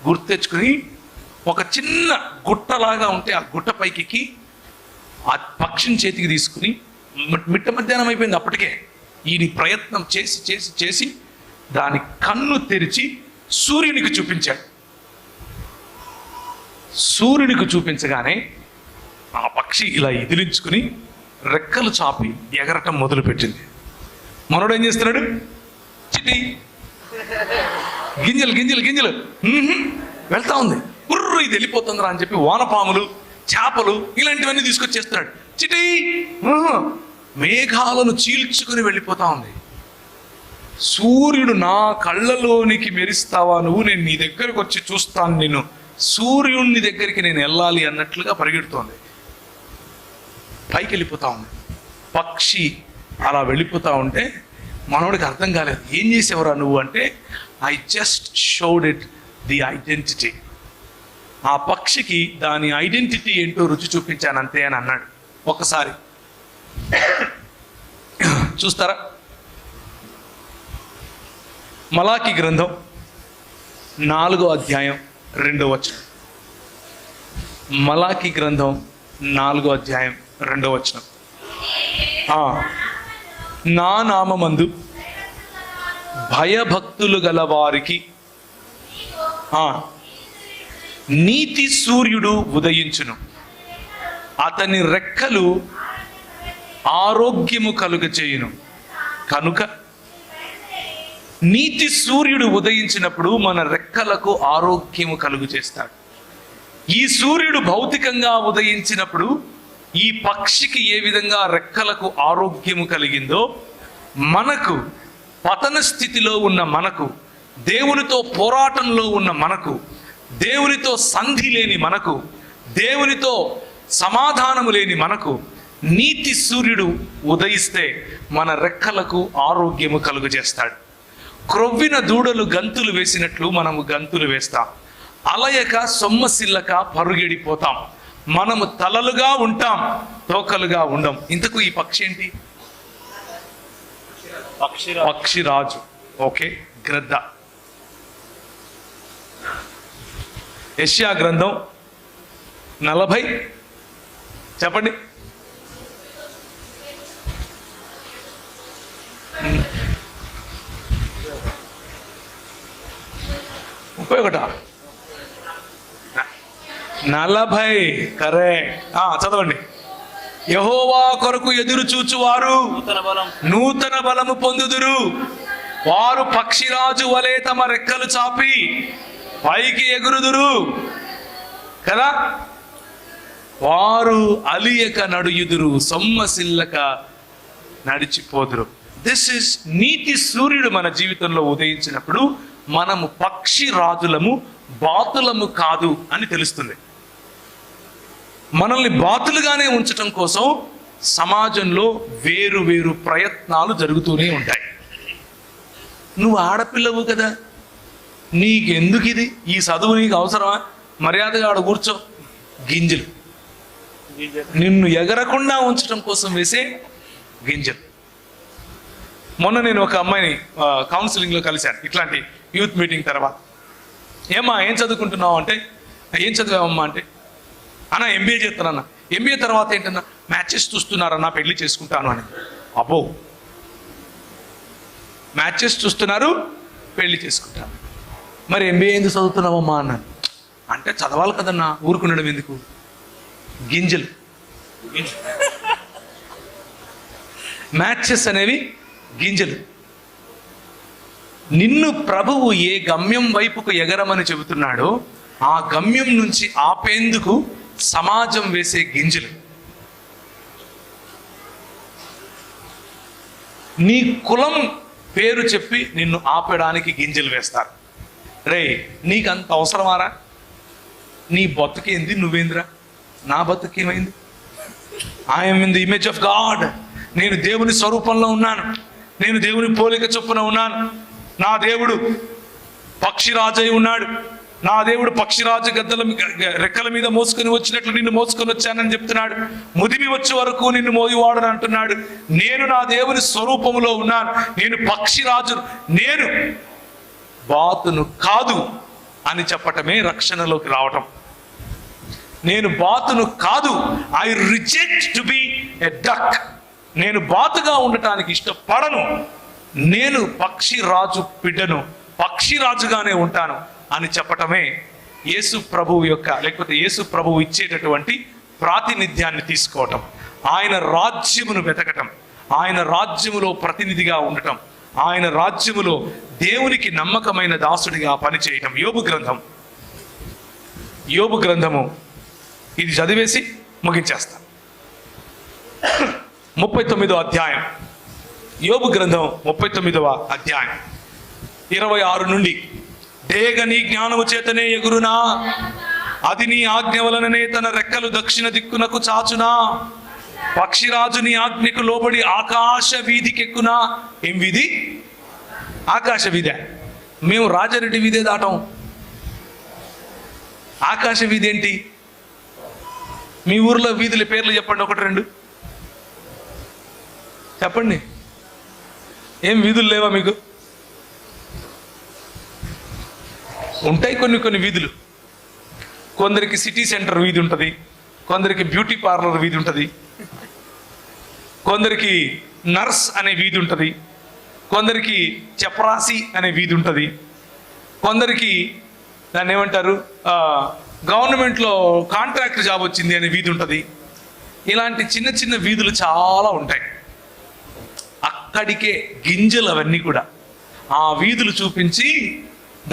గుర్తెచ్చుకుని ఒక చిన్న గుట్టలాగా ఉంటే ఆ గుట్ట పైకి ఆ పక్షిని చేతికి తీసుకుని, మిట్ట మధ్యాహ్నం అయిపోయింది అప్పటికే, ఈయన ప్రయత్నం చేసి చేసి చేసి దాని కన్ను తెరిచి సూర్యునికి చూపించాడు. సూర్యునికి చూపించగానే ఆ పక్షి ఇలా ఎదిలించుకుని రెక్కలు చాపి ఎగరటం మొదలుపెట్టింది. మనోడు ఏం చేస్తున్నాడు? చిట్టి గింజలు గింజలు గింజలు వెళ్తా ఉంది. బుర్రు ఇది వెళ్ళిపోతుందిరా అని చెప్పి వానపాములు, చేపలు ఇలాంటివన్నీ తీసుకొచ్చేస్తున్నాడు. చిటి మేఘాలను చీల్చుకుని వెళ్ళిపోతా ఉంది. సూర్యుడు నా కళ్ళలోనికి మెరిస్తావా నువ్వు, నేను నీ దగ్గరకు వచ్చి చూస్తాను నిన్ను, సూర్యుడిని దగ్గరికి నేను వెళ్ళాలి అన్నట్లుగా పరిగెడుతోంది. పైకి వెళ్ళిపోతా ఉంది. పక్షి అలా వెళ్ళిపోతా ఉంటే మనోడికి అర్థం కాలేదు. ఏం చేసేవరా నువ్వు అంటే, I just showed it the identity. ఆ పక్షికి దాని ఐడెంటిటీ ఏంటో రుచి చూపించాను అంతే అని అన్నాడు. ఒకసారి చూస్తారా? మలాకి గ్రంథం 4వ అధ్యాయం 2వ వచనం. మలాకి గ్రంథం 4వ అధ్యాయం 2వ వచనం. నా నామమందు భయభక్తులు గల వారికి నీతి సూర్యుడు ఉదయించును, అతని రెక్కలు ఆరోగ్యము కలుగచేయును. కనుక నీతి సూర్యుడు ఉదయించినప్పుడు మన రెక్కలకు ఆరోగ్యము కలుగు చేస్తాడు. ఈ సూర్యుడు భౌతికంగా ఉదయించినప్పుడు ఈ పక్షికి ఏ విధంగా రెక్కలకు ఆరోగ్యము కలిగిందో, మనకు పతన స్థితిలో ఉన్న మనకు, దేవునితో పోరాటంలో ఉన్న మనకు, దేవునితో సంధి లేని మనకు, దేవునితో సమాధానము లేని మనకు నీతి సూర్యుడు ఉదయిస్తే మన రెక్కలకు ఆరోగ్యము కలుగు చేస్తాడు. క్రొవ్విన దూడలు గంతులు వేసినట్లు మనము గంతులు వేస్తాం. అలయక సొమ్మసిల్లక పరుగెడిపోతాం. మనము తలలుగా ఉంటాం, తోకలుగా ఉండం. ఇంతకు ఈ పక్షి ఏంటి? పక్షిరాజు. ఓకే, గ్రద్ద. యెషయా గ్రంథం 40 చెప్పండి. ముప్పై 40 కరెక్ట్. చదవండి. యెహోవా కొరకు ఎదురు చూచువారు నూతన బలము పొందుదురు, వారు పక్షిరాజు వలె తమ రెక్కలు చాపి పైకి ఎగురుదురు కదా, వారు అలియక నడుయుదురు, సొమ్మసిల్లక నడిచిపోదురు. దిస్ ఇస్ నీతి సూర్యుడు మన జీవితంలో ఉదయించినప్పుడు మనము పక్షి రాజులము, బాతులము కాదు అని తెలుస్తుంది. మనల్ని బాతులుగానే ఉంచటం కోసం సమాజంలో వేరు వేరు ప్రయత్నాలు జరుగుతూనే ఉంటాయి. నువ్వు ఆడపిల్లవు కదా, నీకెందుకు ఇది, ఈ చదువు నీకు అవసరమా, మర్యాదగా ఆడ కూర్చో. గింజలు నిన్ను ఎగరకుండా ఉంచడం కోసం వేసే గింజలు. మొన్న నేను ఒక అమ్మాయిని కౌన్సిలింగ్లో కలిశాను, ఇట్లాంటి యూత్ మీటింగ్ తర్వాత. ఏమ్మా ఏం చదువుకుంటున్నావు అంటే, ఏం చదివామమ్మా అంటే, అన్న ఎంబీఏ చేస్తానన్నా. ఎంబీఏ తర్వాత ఏంటన్నా, మ్యాచెస్ చూస్తున్నారన్నా, పెళ్లి చేసుకుంటాను అని. అబ్బో, మ్యాచెస్ చూస్తున్నారు, పెళ్లి చేసుకుంటాను. మరి ఎంబీఏ ఎందుకు చదువుతున్నావమ్మా అన్నాను. అంటే చదవాలి కదన్నా, ఊరుకునడం ఎందుకు. గింజలు, మ్యాచెస్ అనేవి గింజలు. నిన్ను ప్రభువు ఏ గమ్యం వైపుకు ఎగరమని చెబుతున్నాడో ఆ గమ్యం నుంచి ఆపేందుకు సమాజం వేసే గింజలు. నీ కులం పేరు చెప్పి నిన్ను ఆపడానికి గింజలు వేస్తారు. రే, నీకు అంత అవసరమారా? నీ బతుకేంది? నువ్వేందిరా? నా బతుకేమైంది? I'm in the image of God. నేను దేవుని స్వరూపంలో ఉన్నాను, నేను దేవుని పోలిక చొప్పున ఉన్నాను. నా దేవుడు పక్షిరాజై ఉన్నాడు. నా దేవుడు పక్షిరాజు రెక్కల మీద మోసుకొని వచ్చినట్లు నిన్ను మోసుకొని వచ్చానని చెప్తున్నాడు. ముదిమి వచ్చే వరకు నిన్ను మోయువాడని అంటున్నాడు. నేను నా దేవుని స్వరూపంలో ఉన్నాను. నేను పక్షిరాజు, నేను బాతును కాదు అని చెప్పటమే రక్షణలోకి రావటం. నేను బాతును కాదు, I reject to be a duck. నేను బాతుగా ఉండటానికి ఇష్టపడను, నేను పక్షిరాజు బిడ్డను, పక్షిరాజుగానే ఉంటాను అని చెప్పటమే యేసు ప్రభువు యొక్క, లేకపోతే యేసు ప్రభువు ఇచ్చేటటువంటి ప్రాతినిధ్యాన్ని తీసుకోవటం, ఆయన రాజ్యమును వెతకటం, ఆయన రాజ్యములో ప్రతినిధిగా ఉండటం, ఆయన రాజ్యములో దేవునికి నమ్మకమైన దాసుడిగా పనిచేయటం. యోబు గ్రంథము ఇది చదివేసి ముగించేస్తాం. 39వ అధ్యాయం, యోబు గ్రంథం 39వ అధ్యాయం 26 నుండి. డేగ నీ జ్ఞానము చేతనే ఎగురునా, అది నీ ఆజ్ఞ వలననే తన రెక్కలు దక్షిణ దిక్కునకు చాచునా. పక్షిరాజు నీ ఆజ్ఞకు లోబడి ఆకాశ వీధికెక్కునా. ఏం వీధి? ఆకాశ వీధి. మేము రాజారెడ్డి వీధే దాటం. ఆకాశ వీధి ఏంటి? మీ ఊర్లో వీధుల పేర్లు చెప్పండి, 1-2 చెప్పండి. ఏం వీధులు లేవా మీకు? ఉంటాయి కొన్ని వీధులు. కొందరికి సిటీ సెంటర్ వీధి ఉంటుంది, కొందరికి బ్యూటీ పార్లర్ వీధి ఉంటుంది, కొందరికి నర్స్ అనే వీధి ఉంటుంది, కొందరికి చపరాసి అనే వీధి ఉంటుంది, కొందరికి దాన్ని ఏమంటారు, గవర్నమెంట్లో కాంట్రాక్ట్ జాబ్ వచ్చింది అనే వీధి ఉంటుంది. ఇలాంటి చిన్న చిన్న వీధులు చాలా ఉంటాయి. అక్కడికే గింజలు అవన్నీ కూడా. ఆ వీధులు చూపించి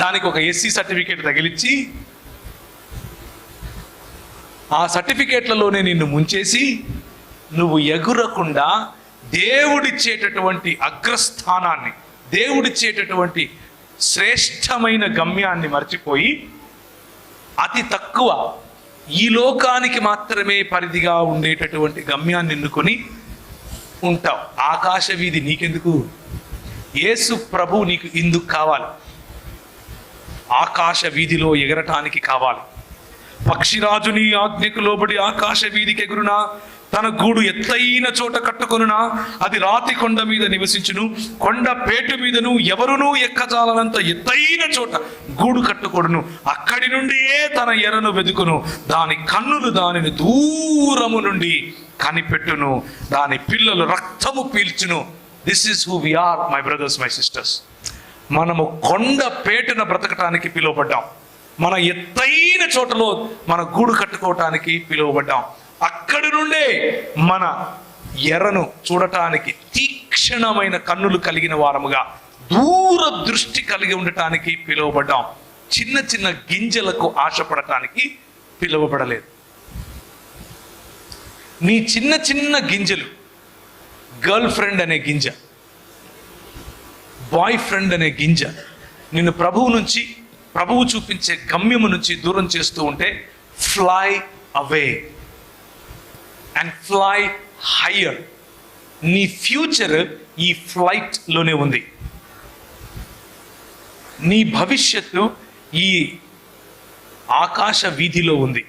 దానికి ఒక ఎస్సీ సర్టిఫికేట్ తగిలిచ్చి ఆ సర్టిఫికేట్లలోనే నిన్ను ముంచేసి నువ్వు ఎగురకుండా దేవుడిచ్చేటటువంటి అగ్రస్థానాన్ని, దేవుడిచ్చేటటువంటి శ్రేష్టమైన గమ్యాన్ని మర్చిపోయి అతి తక్కువ ఈ లోకానికి మాత్రమే పరిధిగా ఉండేటటువంటి గమ్యాన్ని ఎన్నుకొని ఉంటావు. ఆకాశ వీధి నీకెందుకు? యేసు ప్రభు నీకు ఇందుకు కావాలి. ఆకాశ వీధిలో ఎగరటానికి కావాలి. పక్షిరాజు నీ ఆజ్ఞకు లోబడి ఆకాశ వీధికి ఎగురునా, తన గూడు ఎత్తైన చోట కట్టుకొనునా. అది రాతి కొండ మీద నివసించును, కొండ పేటు మీదను ఎవరునూ ఎక్కజాలనంత ఎత్తైన చోట గూడు కట్టుకొడును. అక్కడి నుండియే తన ఎరను వెదుకును, దాని కన్నులు దానిని దూరము నుండి కనిపెట్టును, దాని పిల్లలు రక్తము పీల్చును. This is who we are, my brothers, my sisters. మనము కొండ పేటున బ్రతకటానికి పిలువబడ్డాం. మన ఎత్తైన చోటలో మన గూడు కట్టుకోవటానికి పిలువబడ్డాం. అక్కడి నుండే మన ఎర్రను చూడటానికి తీక్షణమైన కన్నులు కలిగిన వారముగా, దూర దృష్టి కలిగి ఉండటానికి పిలువబడ్డాం. చిన్న చిన్న గింజలకు ఆశపడటానికి పిలువబడలేదు. నీ చిన్న చిన్న గింజలు, గర్ల్ ఫ్రెండ్ అనే గింజ, బాయ్ ఫ్రెండ్ అనే గింజ నిన్ను ప్రభువు చూపించే గమ్యము నుంచి దూరం చేస్తూ ఉంటే, fly away and fly higher. నీ ఫ్యూచర్ ఈ ఫ్లైట్లోనే ఉంది. నీ భవిష్యత్తు ఈ ఆకాశ వీధిలో ఉంది.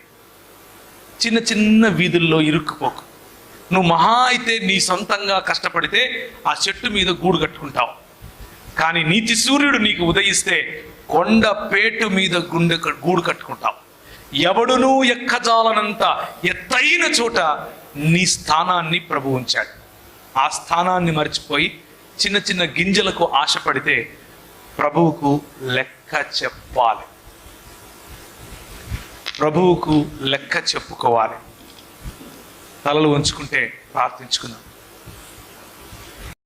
చిన్న చిన్న వీధుల్లో ఇరుక్కుపోకు. నువ్వు మహా అయితే నీ సొంతంగా కష్టపడితే ఆ చెట్టు మీద గూడు కట్టుకుంటావు. కానీ నీతి సూర్యుడు నీకు ఉదయిస్తే కొండ పేటు మీద గూడు కట్టుకుంటావు. ఎవడునూ ఎక్కజాలనంత ఎత్తైన చోట నీ స్థానాన్ని ప్రభు ఉంచాడు. ఆ స్థానాన్ని మర్చిపోయి చిన్న చిన్న గింజలకు ఆశపడితే ప్రభువుకు లెక్క చెప్పాలి, ప్రభువుకు లెక్క చెప్పుకోవాలి. తలలు వంచుకుంటే ప్రార్థించుకుందాం.